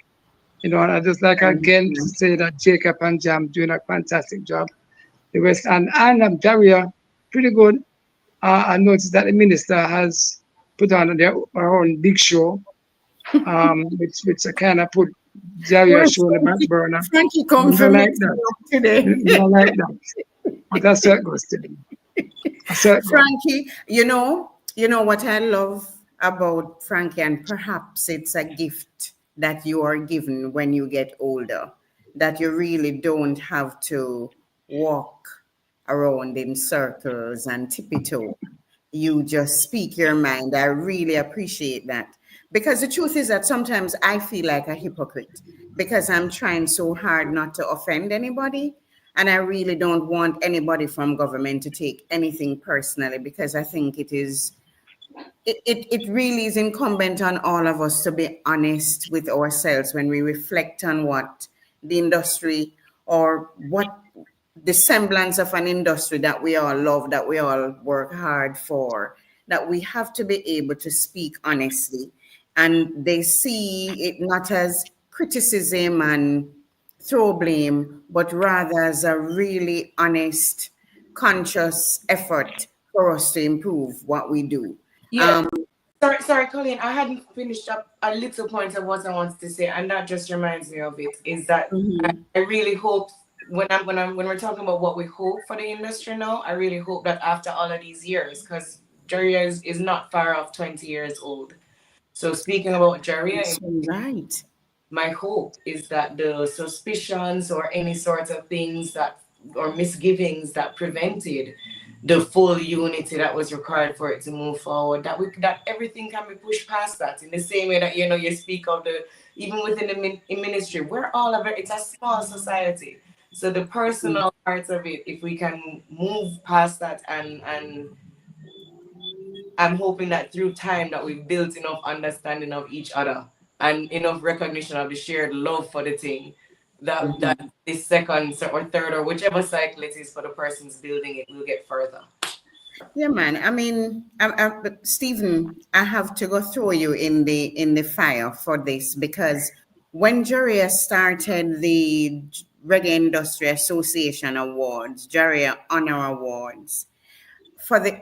And I just like again to say that JCAP and Jam doing a fantastic job. The West and JaRIA, pretty good. I noticed that the minister has put on their own big show, which I kind of put JaRIA show on the back burner. Frankie come from like that today. Not like that. But that's how it goes today. Frankie, you know what I love about Frankie, and perhaps it's a gift that you are given when you get older, that you really don't have to walk around in circles and tippy-toe. You just speak your mind. I really appreciate that. Because the truth is that sometimes I feel like a hypocrite because I'm trying so hard not to offend anybody. And I really don't want anybody from government to take anything personally, because I think it really is incumbent on all of us to be honest with ourselves when we reflect on what the industry or what the semblance of an industry that we all love, that we all work hard for, that we have to be able to speak honestly. And they see it not as criticism and throw blame, but rather as a really honest, conscious effort for us to improve what we do. Yeah. Sorry, Coleen, I hadn't finished up a little point of what I wanted to say, and that just reminds me of it. Is that I really hope when we're talking about what we hope for the industry now, I really hope that after all of these years, because JaRIA is not far off 20 years old. So speaking about JaRIA, right. My hope is that the suspicions or any sort of things that or misgivings that prevented the full unity that was required for it to move forward, that everything can be pushed past that, in the same way that you speak of the even within the ministry, we're all it's a small society. So the personal parts of it, if we can move past that, and I'm hoping that through time that we've built enough understanding of each other and enough recognition of the shared love for the thing, that this second or third or whichever cycle it is for the person's building it will get further. Yeah, man. I mean, Stephen, I have to go throw you in the fire for this, because when JaRIA started the Reggae Industry Association Awards, JaRIA Honor Awards,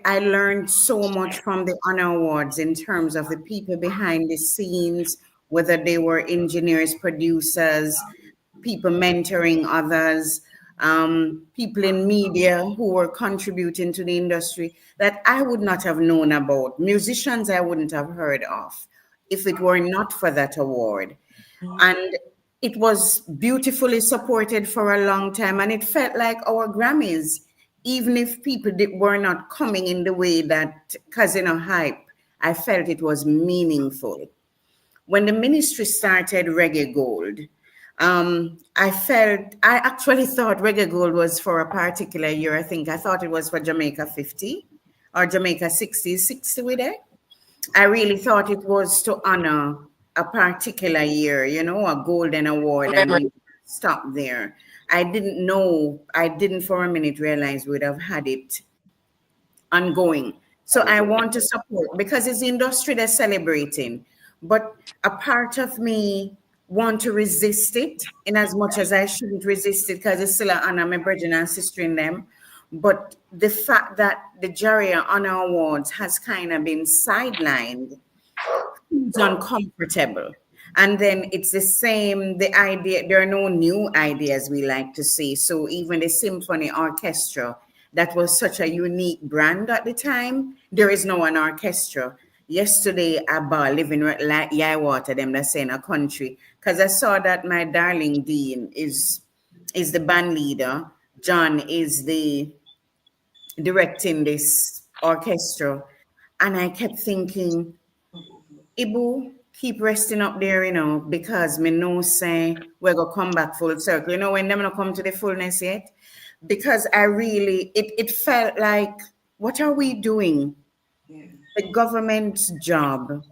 I learned so much from the honor awards in terms of the people behind the scenes, whether they were engineers, producers, people mentoring others, people in media who were contributing to the industry that I would not have known about, musicians I wouldn't have heard of if it were not for that award. And it was beautifully supported for a long time, and it felt like our Grammys, even if people were not coming in the way that Casino Hype, I felt it was meaningful. When the ministry started Reggae Gold, I actually thought Reggae Gold was for a particular year. I thought it was for Jamaica 50 or Jamaica 60 with it. I really thought it was to honor a particular year, a golden award, and we stopped there. I didn't for a minute realize we'd have had it ongoing. So I want to support, because it's the industry that's celebrating. But a part of me want to resist it in as much as I shouldn't resist it, because it's still an honor, my brethren and sister in them. But the fact that the JaRIA Honor Awards has kind of been sidelined It's uncomfortable. And then it's the same, the idea, there are no new ideas, we like to say. So even the symphony orchestra, that was such a unique brand at the time, there is now an orchestra. Yesterday, Abba living like Water, them that say in a country, because I saw that my darling Dean is the band leader. John is the directing this orchestra. And I kept thinking, Ibu, keep resting up there, because me know say we're gonna come back full circle. When them not come to the fullness yet. Because I really it felt like, what are we doing? Yeah. The government's job.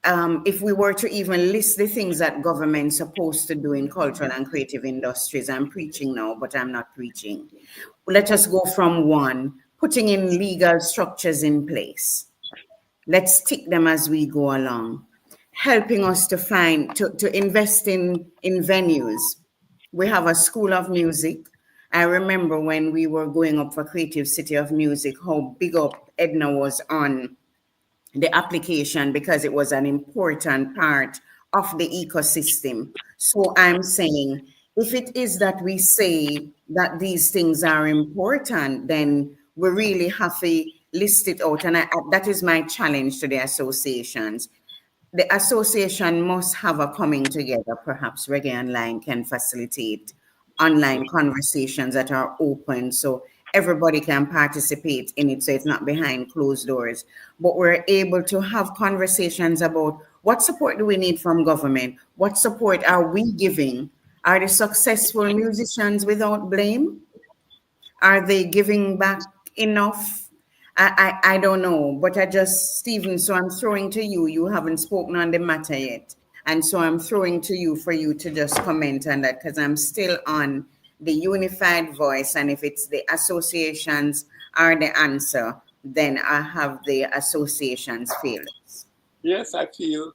If we were to even list the things that government's supposed to do in cultural and creative industries, I'm preaching now, but I'm not preaching. Let us go from one, putting in legal structures in place. Let's tick them as we go along, helping us to invest in venues. We have a school of music. I remember when we were going up for Creative City of Music, how big up Edna was on the application because it was an important part of the ecosystem. So I'm saying, if it is that we say that these things are important, then we really have to list it out. And that is my challenge to the associations. The association must have a coming together. Perhaps Reggae Online can facilitate online conversations that are open so everybody can participate in it, so it's not behind closed doors. But we're able to have conversations about what support do we need from government? What support are we giving? Are the successful musicians without blame? Are they giving back enough? I don't know, but Stephen, so I'm throwing to you. You haven't spoken on the matter yet. And so I'm throwing to you for you to just comment on that, because I'm still on the unified voice. And if it's the associations are the answer, then I have the associations feelings. Yes, I feel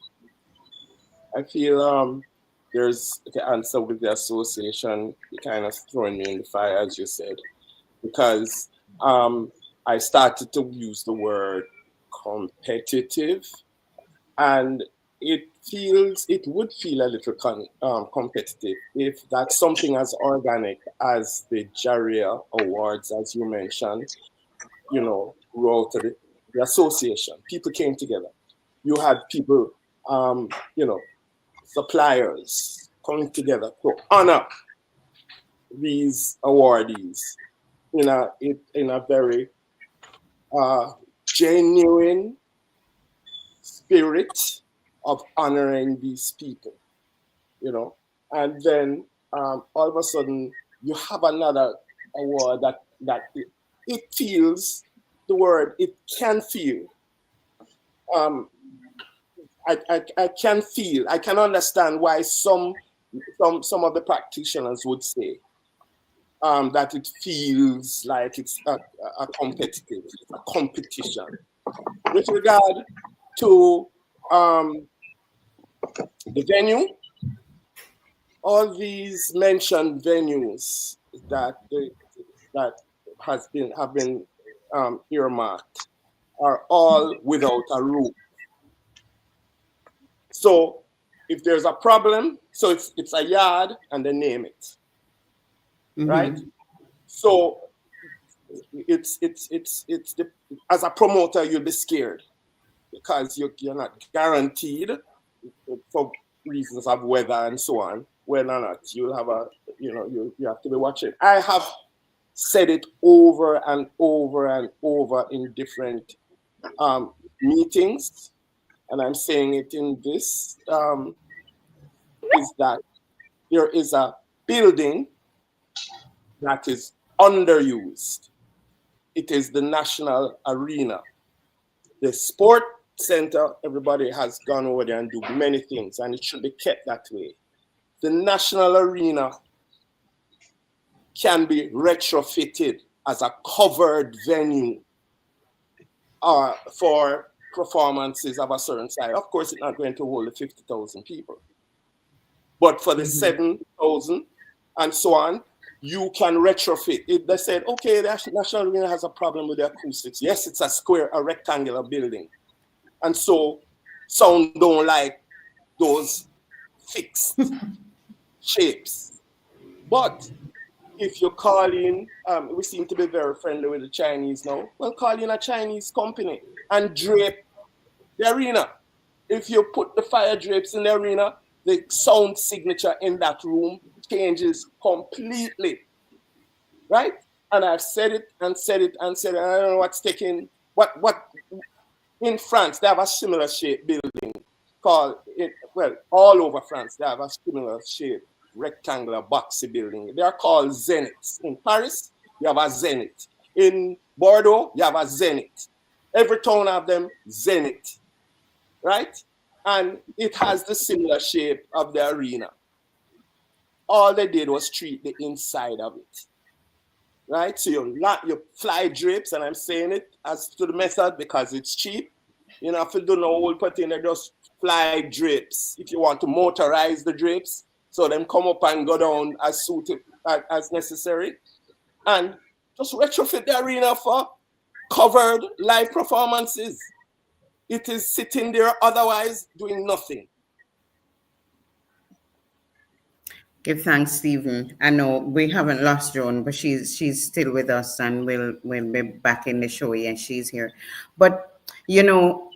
there's the answer with the association kind of throwing me in the fire, as you said, because I started to use the word competitive, and it would feel a little competitive if that's something as organic as the JaRIA awards, as you mentioned, wrote to the association. People came together. You had people, suppliers coming together to honor these awardees in a very genuine spirit of honoring these people, and then all of a sudden you have another award that it feels, the word, it can feel. I can feel, I can understand why some of the practitioners would say that it feels like it's a competitive, a competition. With regard to the venue, all these mentioned venues that have been earmarked are all without a roof. So if there's a problem, so it's a yard and they name it, right? So it's as a promoter, you'll be scared because you're not guaranteed, for reasons of weather and so on, whether or not you'll have you have to be watching. I have said it over and over and over in different meetings, and I'm saying it in this, is that there is a building that is underused. It is the National Arena. The sport center, everybody has gone over there and do many things, and it should be kept that way. The National Arena can be retrofitted as a covered venue for performances of a certain size. Of course, it's not going to hold the 50,000 people. But for the 7,000 and so on, you can retrofit. If they said, okay, the National Arena has a problem with the acoustics. Yes, it's a rectangular building. And so sound don't like those fixed shapes. But if you call in, we seem to be very friendly with the Chinese now. Well, call in a Chinese company and drape the arena. If you put the fire drapes in the arena, the sound signature in that room changes completely, right? And I've said it and said it and said it. I don't know what's taking, what in France, they have a similar shape building called, well, all over France, they have a similar shape, rectangular, boxy building. They are called zeniths. In Paris, you have a zenith. In Bordeaux, you have a zenith. Every town have them zenith, right? And it has the similar shape of the arena. All they did was treat the inside of it, right? So you fly drapes, and I'm saying it as to the method because it's cheap. You know, if you do no whole put in, they just fly drapes. If you want to motorize the drapes, so them come up and go down as suited as necessary, and just retrofit the arena for covered live performances. It is sitting there otherwise doing nothing. Give thanks, Stephen. I know we haven't lost Joan, but she's still with us, and we'll be back in the show. And she's here. But you know,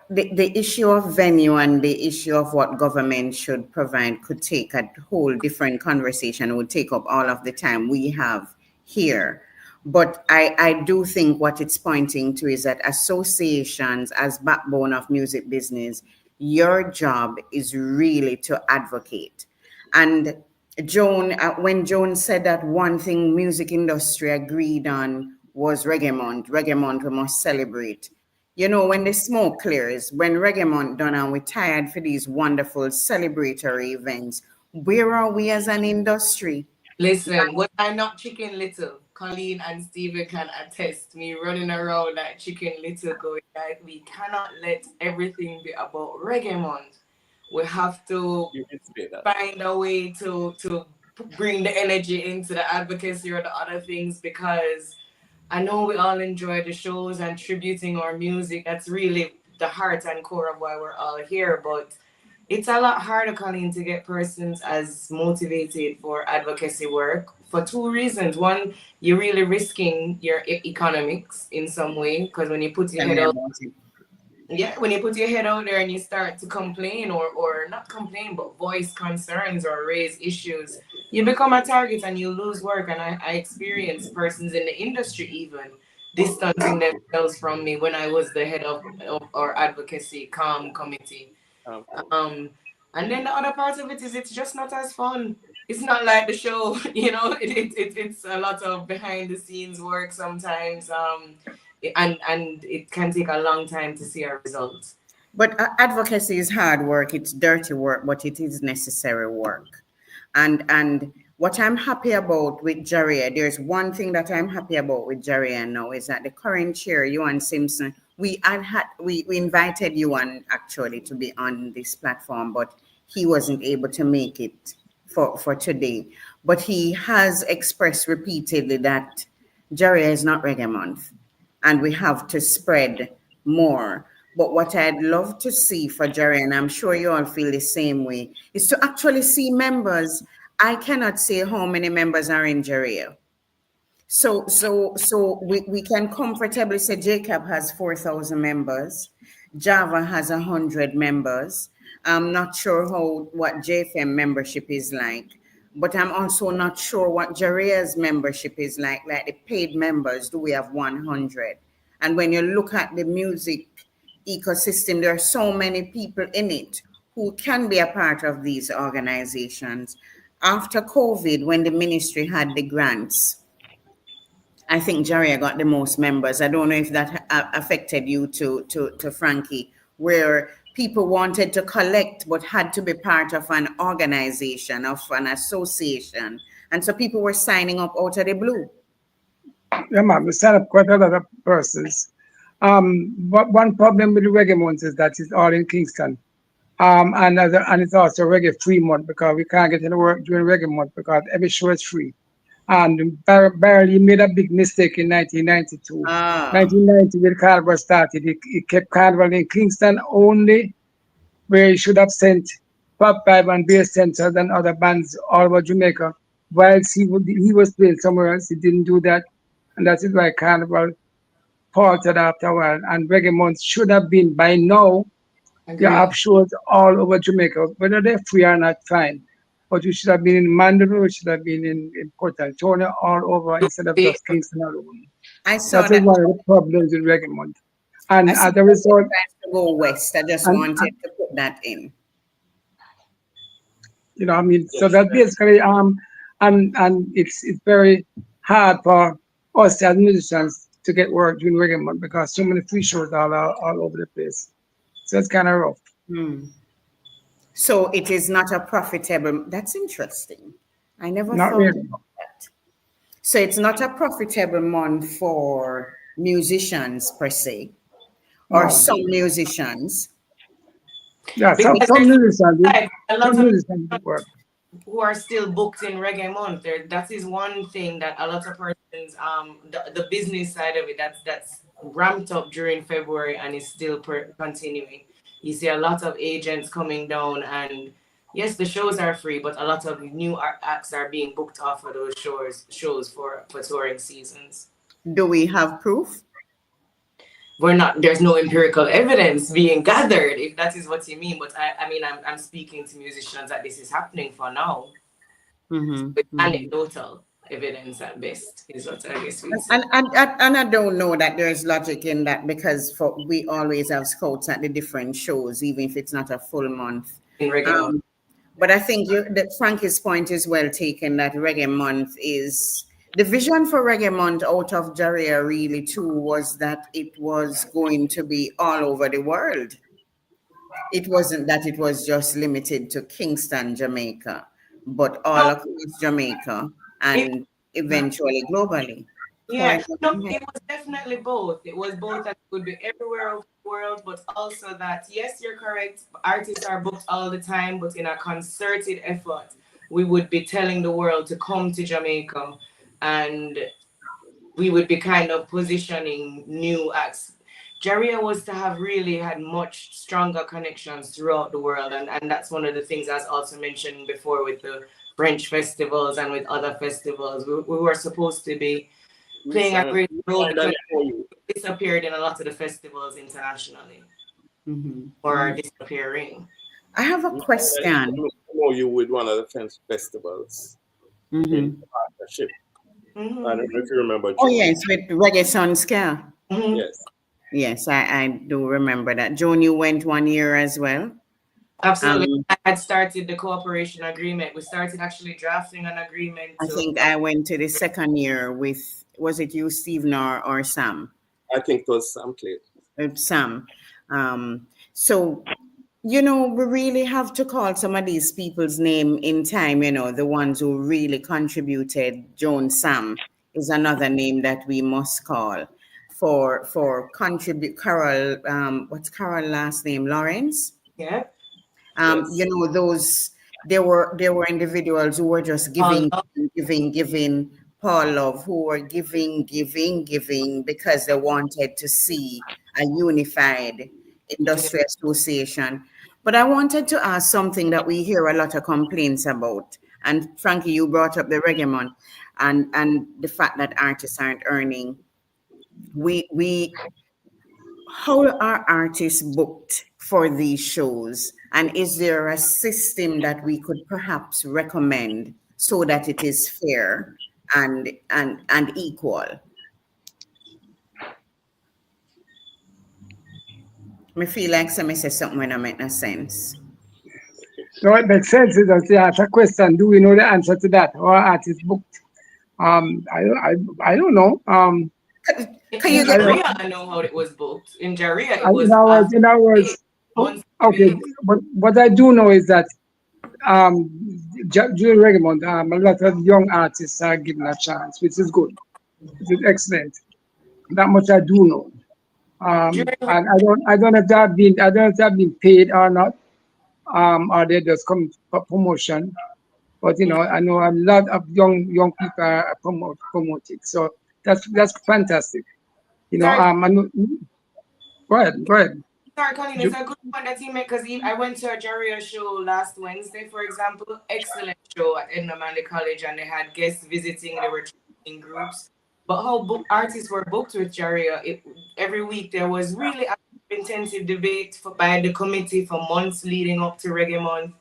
the issue of venue and the issue of what government should provide could take a whole different conversation. It would take up all of the time we have here. But I do think what it's pointing to is that associations, as backbone of music business, your job is really to advocate. And Joan, when Joan said that one thing music industry agreed on was Reggae Month we must celebrate. You know, when the smoke clears, when Reggae Month done and we're tired for these wonderful celebratory events, where are we as an industry? Listen, was I not Chicken Little? Coleen and Stephen can attest me running around like Chicken Little going like, we cannot let everything be about Reggae Month. We have to find a way to bring the energy into the advocacy or the other things, because I know we all enjoy the shows and tributing our music. That's really the heart and core of why we're all here. But it's a lot harder, Coleen, to get persons as motivated for advocacy work for two reasons. One, you're really risking your economics in some way, because when you put your head out, when you put your head out there and you start to complain or not complain, but voice concerns or raise issues, you become a target and you lose work. And I experienced persons in the industry even distancing themselves from me when I was the head of our advocacy committee. And then the other part of it is it's just not as fun. It's not like the show, you know, it's a lot of behind the scenes work sometimes. And it can take a long time to see a result. But advocacy is hard work. It's dirty work, but it is necessary work. And what I'm happy about with JaRIA, there's one thing that I'm happy about with JaRIA now is that the current chair, Joan Simpson, we invited Joan actually to be on this platform, but he wasn't able to make it for today. But he has expressed repeatedly that JaRIA is not Reggae Month, and we have to spread more. But what I'd love to see for JaRIA, and I'm sure you all feel the same way, is to actually see members. I cannot say how many members are in JaRIA. So we can comfortably say JCAP has 4,000 members. JAVAA has 100 members. I'm not sure what JFM membership is like, but I'm also not sure what JaRIA's membership is like the paid members. Do we have 100? And when you look at the music ecosystem, there are so many people in it who can be a part of these organizations. After COVID, when the ministry had the grants, I think JaRIA got the most members. I don't know if that affected you to Frankie, where people wanted to collect but had to be part of an organization, of an association. And so people were signing up out of the blue. Yeah, ma'am, we signed up quite a lot of persons. But one problem with the Reggae Month is that it's all in Kingston. And it's also Reggae Free Month, because we can't get any work during Reggae Month because every show is free. And Barely made a big mistake in 1992. 1990, when Carnival started, it kept Carnival in Kingston only, where he should have sent Pop Pipe and Bass Centers and other bands all over Jamaica. Whilst he was playing somewhere else, he didn't do that. And that is why Carnival faltered after a while. And Reggae Month should have been by now. You have shows all over Jamaica, whether they're free or not, fine. But you should have been in Mandeville, you should have been in Port Antonio, all over instead of just Kingston alone. I saw That is one of the problems with Reggae Month. And as a result, to go west. I just wanted to put that in. You know, I mean, so that basically, and it's very hard for us as musicians to get work during Reggae Month because so many free shows are all over the place. So it's kind of rough. So it is not a profitable. That's interesting. I never Not thought really. about that. So it's not a profitable month for musicians per se, or No. some musicians. Yeah, some musicians do work. Who are still booked in Reggae Month. That is one thing that a lot of persons, the business side of it, that's ramped up during February and is still continuing. You see a lot of agents coming down, and yes, the shows are free, but a lot of new acts are being booked off of those shows for touring seasons. Do we have proof? There's no empirical evidence being gathered, if that is what you mean. But I mean, I'm speaking to musicians that this is happening for now. With anecdotal evidence at best is what I guess we say. And I don't know that there's logic in that because we always have scouts at the different shows, even if it's not a full month. In Reggae Month. But I think that Frankie's point is well taken, that Reggae Month is... The vision for Reggae Month out of JaRIA really too was that it was going to be all over the world. It wasn't that it was just limited to Kingston, Jamaica, but all across Jamaica and eventually globally. Yeah, it was definitely both. It was both that it would be everywhere of the world, but also that, yes, you're correct, artists are booked all the time, but in a concerted effort, we would be telling the world to come to Jamaica. And we would be kind of positioning new acts. JaRIA was to have really had much stronger connections throughout the world. And that's one of the things I was also mentioned before with the French festivals and with other festivals. We were supposed to be playing a great role because we disappeared in a lot of the festivals internationally or disappearing. I have a question. You with one of the French festivals in partnership. I don't know if you remember. Joan. Oh, yes, with Reggae Sun Scare. Yes. Yes, I do remember that. Joan, you went 1 year as well? Absolutely. I had started the cooperation agreement. We started actually drafting an agreement. I think I went to the second year with, was it you, Stephen, or Sam? I think it was Sam Clay. Sam. So, you know, we really have to call some of these people's name in time, you know, the ones who really contributed. Joan Sam is another name that we must call for contribute. Carol, what's Carol last name? Lawrence? Yeah. You know, those, there were individuals who were just giving. Paul Love, who were giving because they wanted to see a unified industry association. But I wanted to ask something that we hear a lot of complaints about. And Frankie, you brought up the Reggae Month and the fact that artists aren't earning. How are artists booked for these shows? And is there a system that we could perhaps recommend so that it is fair and equal? I feel like somebody said something when I make no sense. No, it makes sense. It's a question. Do we know the answer to that? Or artists booked? I don't know. Can you JaRIA? I know how it was booked. In JaRIA, it was. In other words, okay. But what I do know is that during Reggae Month, a lot of young artists are given a chance, which is good. Which is excellent. That much I do know. And I don't know if they've been paid or not, or they just come for promotion. But you know, I know a lot of young people are promoted, so that's fantastic. You know, go ahead. Sorry, Colleen, it's a good point that you make because I went to a JaRIA show last Wednesday, for example. Excellent show at Edna College, and they had guests visiting. They were in groups. But how artists were booked with JaRIA, every week there was really intensive debate by the committee for months leading up to Reggae Month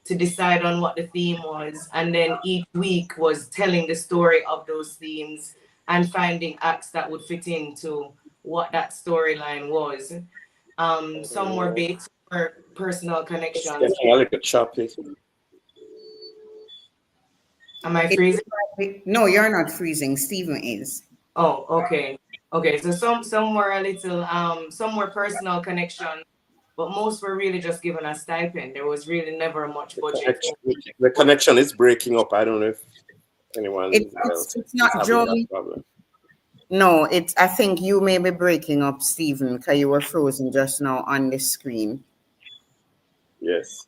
to decide on what the theme was. And then each week was telling the story of those themes and finding acts that would fit into what that storyline was. Some were based for personal connections. It's getting a little choppy. Am I freezing? No, you're not freezing. Stephen is. Oh, okay. Okay, so some were a little, some were personal connections, but most were really just given a stipend. There was really never much budget. The connection is breaking up. I don't know if anyone else it's not Joan. No, I think you may be breaking up, Stephen, because you were frozen just now on the screen. Yes.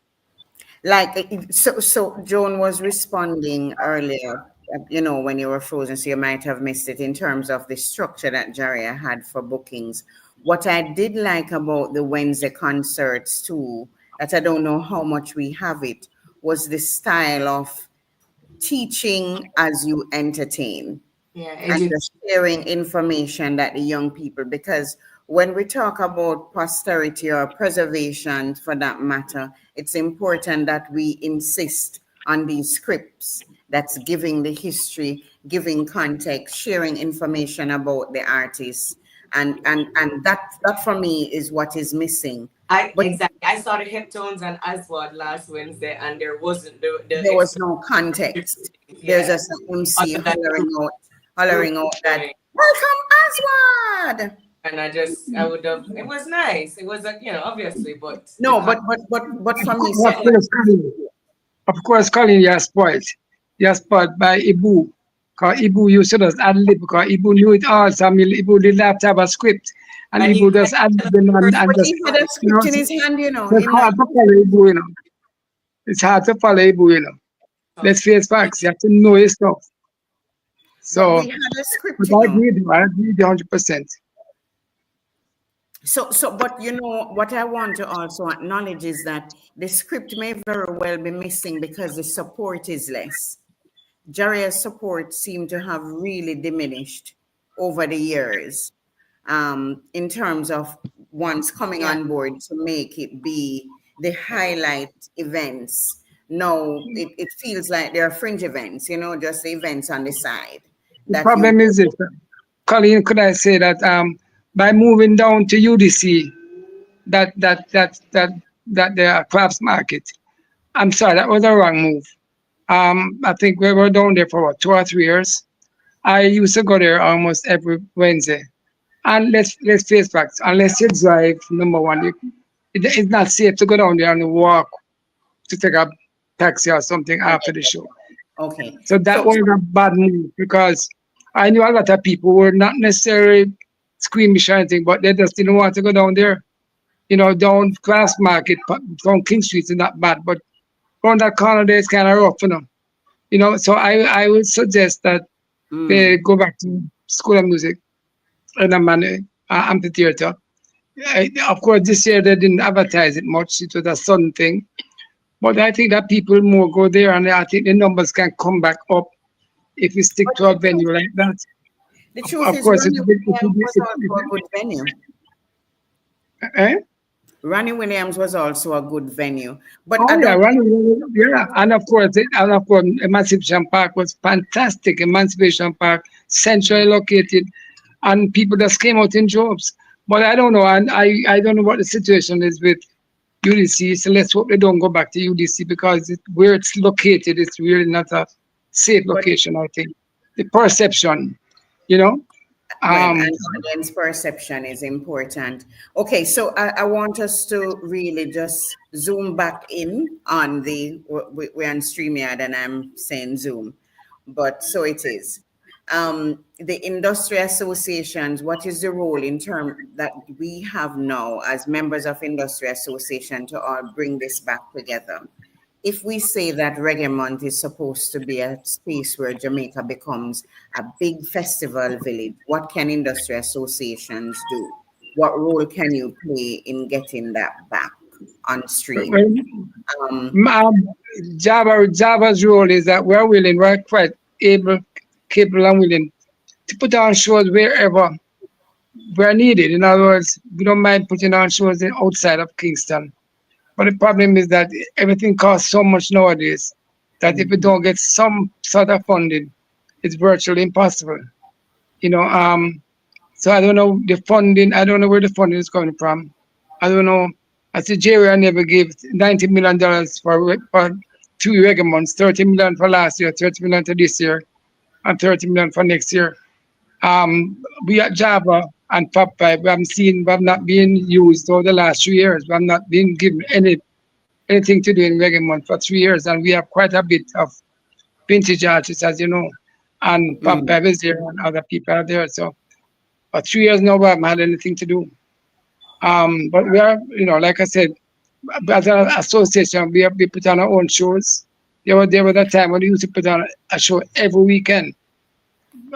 Like, so Joan was responding earlier, when you were frozen, so you might have missed it in terms of the structure that JaRIA had for bookings. What I did like about the Wednesday concerts too, that I don't know how much we have it, was the style of teaching as you entertain. Yeah, and just sharing information that the young people, because when we talk about posterity or preservation for that matter, it's important that we insist on these scripts that's giving the history, giving context, sharing information about the artists. And that for me is what is missing. Exactly. I saw the Heptones and Aswad last Wednesday, and there wasn't there was no context. There's just an MC hollering out that welcome Aswad. And it was nice. It was obviously, but no, but for me, of course, Colleen, you're spoiled. You're spoiled by Ibu. Because Ibu used to just ad lib, because Ibu knew it all. So Ibu didn't have to have a script. And Ibu just ad lib and just. He had a script in his hand, It's hard to follow Ibu, It's hard to follow Ibu, Let's face facts. You have to know your stuff. So, we had a script, I agree 100%. So, but what I want to also acknowledge is that the script may very well be missing because the support is less. JaRIA's support seemed to have really diminished over the years, in terms of once coming on board to make it be the highlight events. No, it feels like there are fringe events, just the events on the side. The problem is this, Colleen, could I say that by moving down to UDC, that the crafts market, I'm sorry, that was a wrong move. I think we were down there for 2 or 3 years. I used to go there almost every Wednesday. And let's face facts, unless you drive, number one, it's not safe to go down there and walk to take a taxi or something after the show. Okay. So that was a bad move, because I knew a lot of people who were not necessarily squeamish or anything, but they just didn't want to go down there. Down Class Market, down King Street is not bad, but on that corner there is kind of rough, So I would suggest that they go back to School of Music and amphitheater. Of course, this year they didn't advertise it much. It was a sudden thing. But I think that people more go there, and I think the numbers can come back up if we stick to a venue like that. The truth is, Ronnie Williams was also a good venue. Ronnie Williams was also a good venue. But and of course, Emancipation Park was fantastic. Emancipation Park, centrally located, and people just came out in droves. But I don't know, and I don't know what the situation is with UDC, so let's hope they don't go back to UDC, because where it's located, it's really not a safe location, I think. The perception, and audience perception is important. Okay, so I want us to really just zoom back in on we're on StreamYard and I'm saying Zoom, but so it is. The industry associations, what is the role in terms that we have now as members of industry association to all bring this back together? If we say that Reggae Month is supposed to be a space where Jamaica becomes a big festival village, what can industry associations do? what role can you play in getting that back on stream? JAVAA's role is that we're quite able, capable, and willing to put on shows wherever we're needed. In other words, we don't mind putting on shows outside of Kingston. But the problem is that everything costs so much nowadays that if we don't get some sort of funding, it's virtually impossible. So I don't know the funding. I don't know where the funding is coming from. I don't know. I said JaRIA never gave $90 million for 2 reggae months, 30 million for last year, 30 million for this year, and 30 million for next year. We at JAVAA and Pop5, we have not been used over the last 3 years. We have not been given anything to do in Reggae Month for 3 years, and we have quite a bit of vintage artists, as you know, and Pop5 is there, and other people are there. So for 3 years now, we haven't had anything to do. But we are, like I said, as an association, we put on our own shows. There was a time when we used to put on a show every weekend,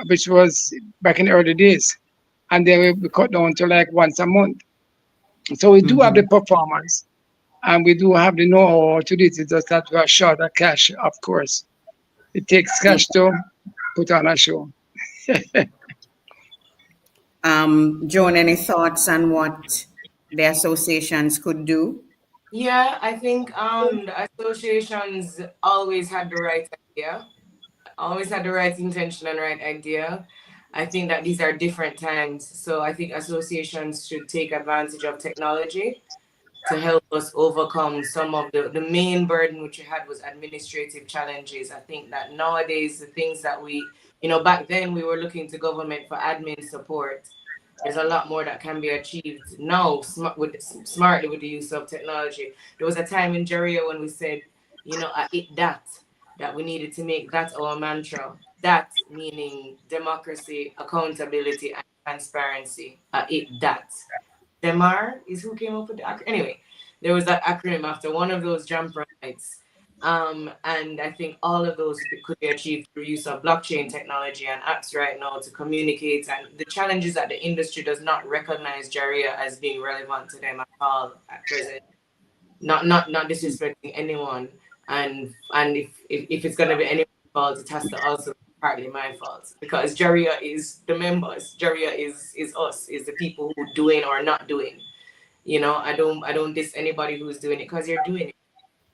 which was back in the early days. And then we cut down to like once a month. So we do have the performance, and we do have the know-how to do it. It's just that we are short of cash, of course. It takes cash to put on a show. Joan, any thoughts on what the associations could do? Yeah, I think the associations always had the right idea, always had the right intention and right idea. I think that these are different times. So I think associations should take advantage of technology to help us overcome some of the main burden which we had was administrative challenges. I think that nowadays the things that back then we were looking to government for admin support. There's a lot more that can be achieved now smartly with the use of technology. There was a time in JaRIA when we said, that we needed to make that our mantra. That meaning democracy, accountability, and transparency. That. Demar is who came up with the acronym. Anyway, there was that acronym after one of those jump rights. And I think all of those could be achieved through use of blockchain technology and apps right now to communicate. And the challenge is that the industry does not recognize JaRIA as being relevant to them at all at present. Not disrespecting anyone. And if it's gonna be anyone's fault, it has to also be partly my fault. Because JaRIA is the members. JaRIA is us, is the people who doing or not doing. I don't diss anybody who's doing it because you're doing it.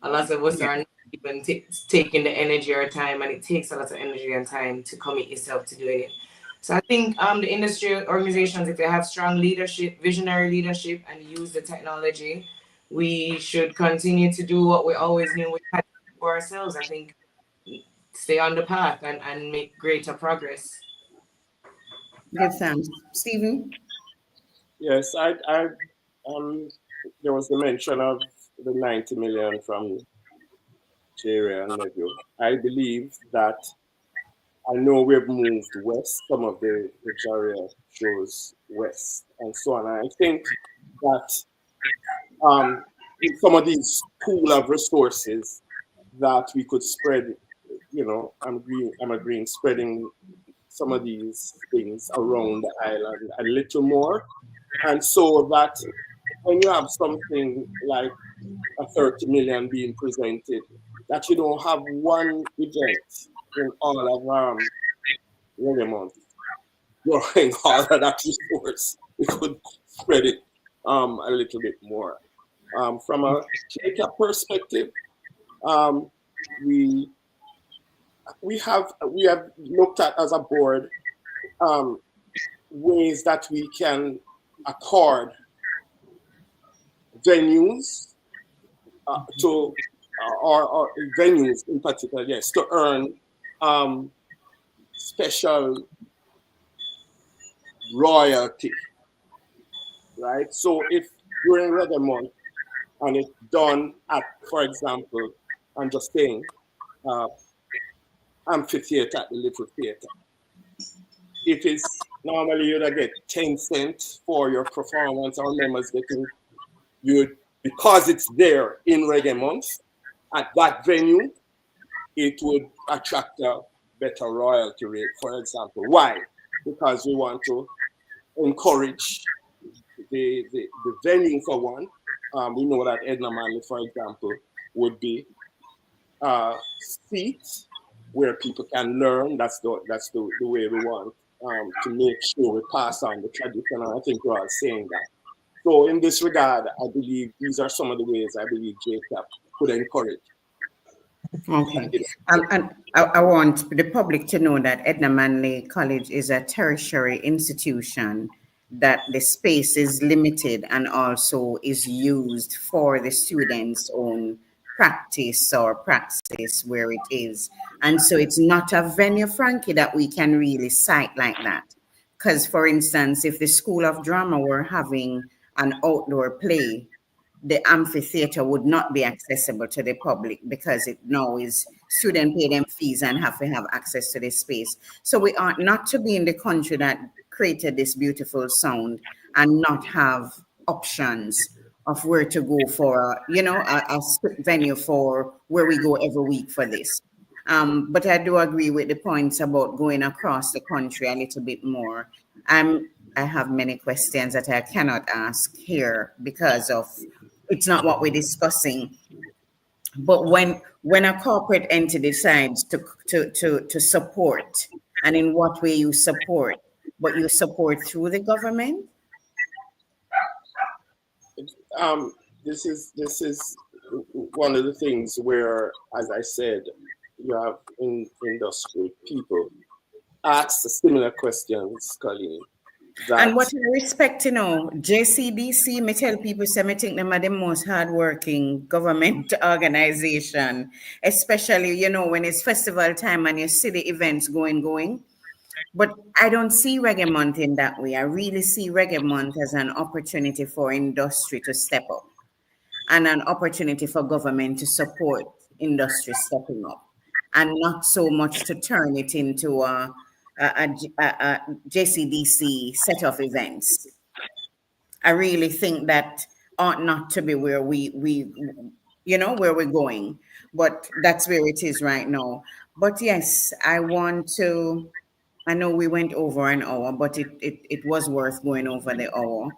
A lot of us are not even taking the energy or time, and it takes a lot of energy and time to commit yourself to doing it. So I think the industry organizations, if they have strong leadership, visionary leadership, and use the technology, we should continue to do what we always knew we had for ourselves. I think stay on the path and make greater progress. Good, thanks. Stephen? Yes, there was the mention of the 90 million from JaRIA and Nephew. I believe that I know we've moved west, some of the JaRIA shows west and so on. And I think that some of these pool of resources that we could spread, I'm agreeing, spreading some of these things around the island a little more. And so that when you have something like a 30 million being presented, that you don't have one event in all of Reggae Month, drawing all of that resource, we could spread it a little bit more. From a JCAP perspective, we have looked at as a board ways that we can accord venues or venues in particular, yes, to earn special royalty, right? So if during Reggae Month and it's done at, for example, I'm just saying, amphitheater at the Little Theater. If it's normally you'd get 10 cents for your performance, our members getting because it's there in Reggae Month at that venue, it would attract a better royalty rate, for example. Why? Because we want to encourage the venue for one. We know that Edna Manley, for example, would be seats where people can learn. That's the way we want to make sure we pass on the tradition. And I think we're all saying that. So in this regard, I believe these are some of the ways I believe JCAP could encourage. Okay. And I want the public to know that Edna Manley College is a tertiary institution, that the space is limited and also is used for the students' own practice or praxis where it is. And so it's not a venue, Frankie, that we can really cite like that. Because, for instance, if the School of Drama were having an outdoor play, the amphitheater would not be accessible to the public because it now is student pay them fees and have to have access to this space. So we ought not to be in the country that created this beautiful sound and not have options of where to go for, a venue for where we go every week for this. But I do agree with the points about going across the country a little bit more. I have many questions that I cannot ask here because of it's not what we're discussing. But when a corporate entity decides to support, and in what way you support, but you support through the government? This is one of the things where, as I said, you have industry people ask similar questions, Coleen. And what I respect, JCDC, me tell people, say, me think them are the most hardworking government organization, especially, when it's festival time and you see the events going. But I don't see Reggae Month in that way. I really see Reggae Month as an opportunity for industry to step up and an opportunity for government to support industry stepping up, and not so much to turn it into a JCDC set of events. I really think that ought not to be where we where we're going, but that's where it is right now. But yes, I know we went over an hour, but it was worth going over the hour.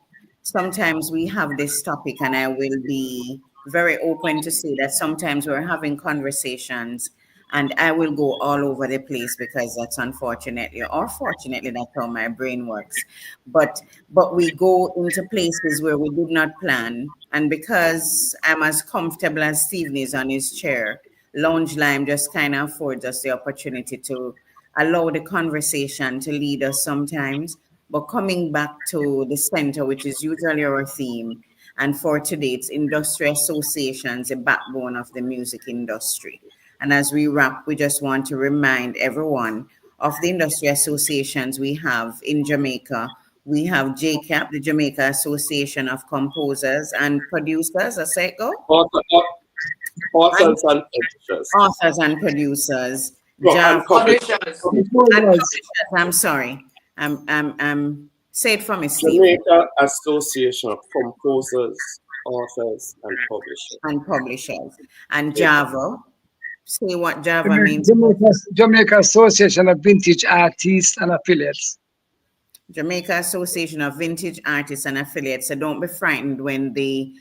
Sometimes we have this topic, and I will be very open to say that sometimes we're having conversations and I will go all over the place because that's unfortunately or fortunately that's how my brain works. But we go into places where we did not plan. And because I'm as comfortable as Stephen is on his chair, Lounge Lyme just kind of affords us the opportunity to allow the conversation to lead us sometimes. But coming back to the center, which is usually our theme, and for today, it's industry associations, the backbone of the music industry. And as we wrap, we just want to remind everyone of the industry associations we have in Jamaica. We have JCAP, the Jamaica Association of Composers and Producers, I say go? Authors and producers. Authors and producers. And publishers. I'm sorry. Say it for me, Steve. Jamaica Association of Composers, Authors and Publishers. And JAVAA. Say what JAVAA means. Jamaica Association of Vintage Artists and Affiliates. Jamaica Association of Vintage Artists and Affiliates. So don't be frightened when the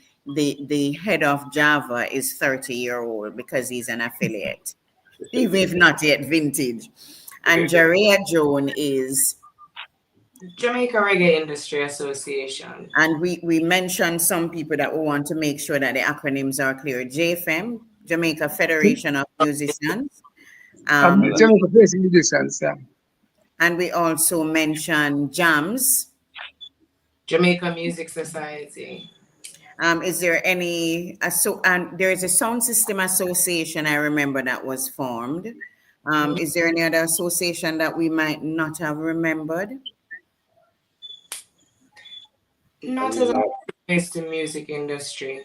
head of JAVAA is 30-year-old because he's an affiliate, even if not yet vintage. And JaRIA Joan is Jamaica Reggae Industry Association. And we mentioned some people that we want to make sure that the acronyms are clear. JFM, Jamaica Federation of Musicians. Jamaica Federation of Musicians, yeah. And we also mentioned JAMS. Jamaica Music Society. Is there any, and there is a Sound System Association, I remember, that was formed. Is there any other association that we might not have remembered? Not as it relates to music industry.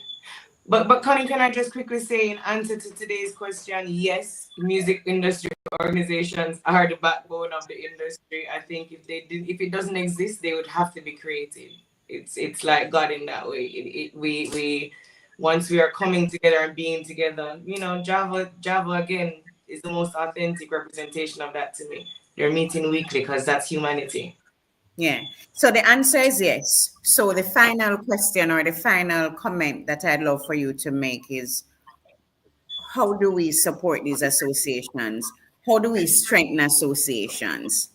But Connie, can I just quickly say in answer to today's question, yes, music industry organizations are the backbone of the industry. I think if it doesn't exist, they would have to be created. It's like God in that way. We once we are coming together and being together, JAVAA again is the most authentic representation of that to me. They're meeting weekly because that's humanity. Yeah. So the answer is yes. So the final question or the final comment that I'd love for you to make is, how do we support these associations? How do we strengthen associations?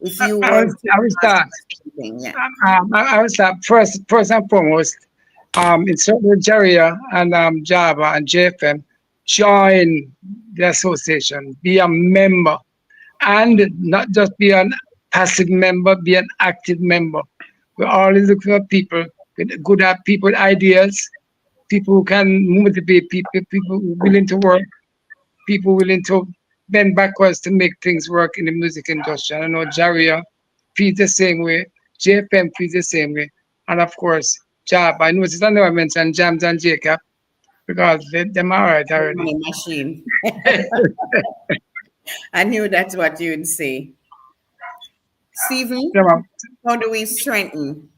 If you were to I will ask start. something, yeah. I will start first and foremost. In certain JaRIA and JAVAA and JFM, join the association, be a member, and not just be an passive member, be an active member. We're always looking for people with good people with ideas, people who can motivate people, people who are willing to work, people willing to bend backwards to make things work in the music industry. I know JaRIA feels the same way, JFM feels the same way, and of course, Job. I noticed I never mentioned Jams and JCAP because them are right already. Money machine. I knew that's what you'd say. Stephen, Them are- how do we strengthen?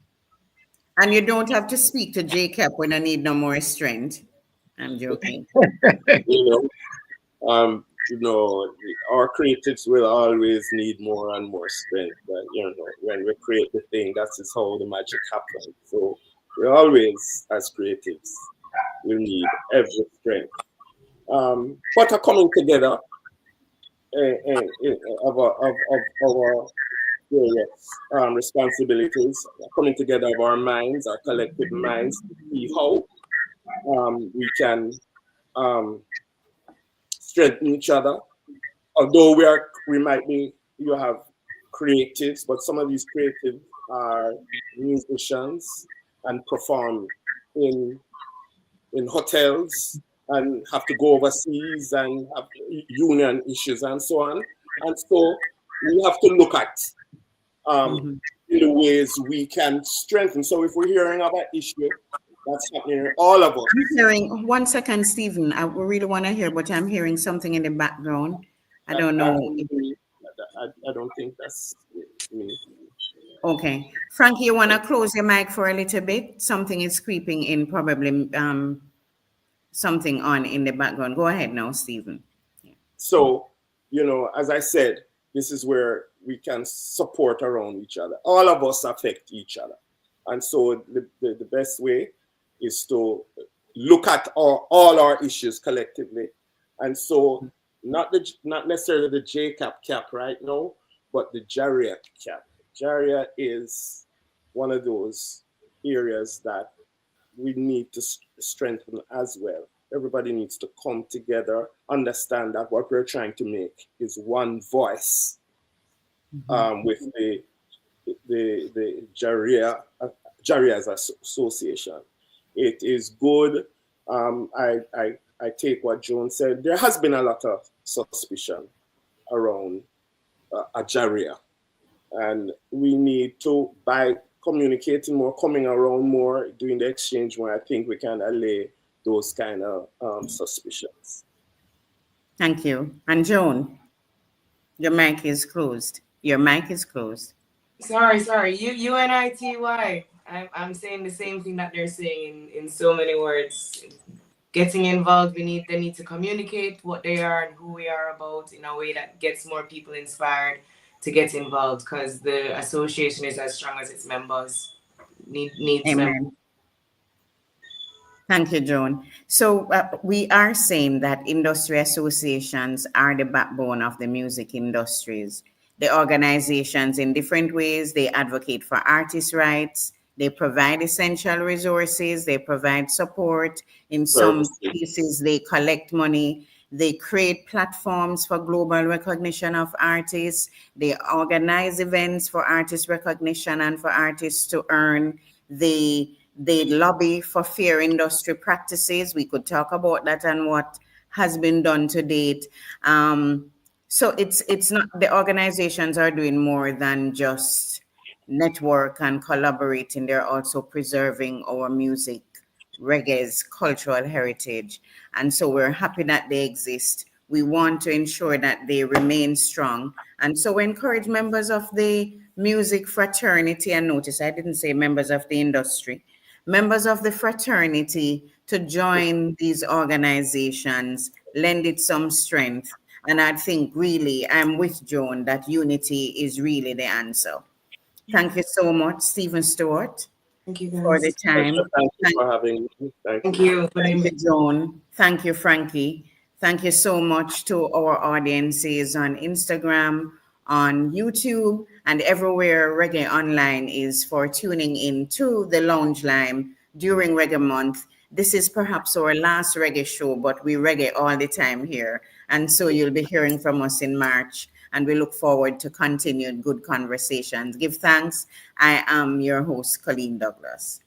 And you don't have to speak to JCAP when I need no more strength. I'm joking. You know, our creatives will always need more and more strength. But, when we create the thing, that is how the magic happens. So we always, as creatives, will need every strength. But a coming together of our various responsibilities, coming together of our minds, our collective minds, to see how we can strengthen each other. Although you have creatives, but some of these creatives are musicians and perform in hotels and have to go overseas and have union issues and so on. And so we have to look at in the ways we can strengthen. So if we're hearing about issue that's happening, all of us. I'm hearing, 1 second, Stephen. I really want to hear, but I'm hearing something in the background. I don't know. I don't think that's me. Okay. Frankie, you want to close your mic for a little bit? Something is creeping in, probably something on in the background. Go ahead now, Stephen. Yeah. So, as I said, this is where we can support around each other. All of us affect each other. And so the best way is to look at all our issues collectively. And so not necessarily the JCAP cap right now, but the JaRIA cap. JaRIA is one of those areas that we need to strengthen as well. Everybody needs to come together, understand that what we're trying to make is one voice with the JaRIA's association. It is good. I take what Joan said. There has been a lot of suspicion around a JaRIA, and we need to, by communicating more, coming around more, doing the exchange more, I think we can allay those kind of suspicions. Thank you. And Joan, your mic is closed. Your mic is closed. Sorry. UNITY. I'm saying the same thing that they're saying in so many words. Getting involved, they need to communicate what they are and who we are about in a way that gets more people inspired to get involved, because the association is as strong as its members. Needs Amen. members. Thank you, Joan. So we are saying that industry associations are the backbone of the music industries. The organizations, in different ways, they advocate for artists' rights, they provide essential resources, they provide support. In some cases, they collect money, they create platforms for global recognition of artists, they organize events for artist recognition and for artists to earn. They lobby for fair industry practices. We could talk about that and what has been done to date. So it's not, the organizations are doing more than just network and collaborating. They're also preserving our music, reggae's cultural heritage. And so we're happy that they exist. We want to ensure that they remain strong. And so we encourage members of the music fraternity, and notice I didn't say members of the industry, members of the fraternity to join these organizations, lend it some strength. And I think really, I'm with Joan that unity is really the answer. Thank you so much, Stephen Stewart, Thank you, for the guys. time. Thank you for having me. Thank you. Thank you, Joan. Thank you, Frankie. Thank you so much to our audiences on Instagram, on YouTube, and everywhere Reggae Online is for tuning in to the Lounge Lyme during Reggae Month. This is perhaps our last reggae show, but we reggae all the time here. And so you'll be hearing from us in March, and we look forward to continued good conversations. Give thanks. I am your host, Coleen Douglas.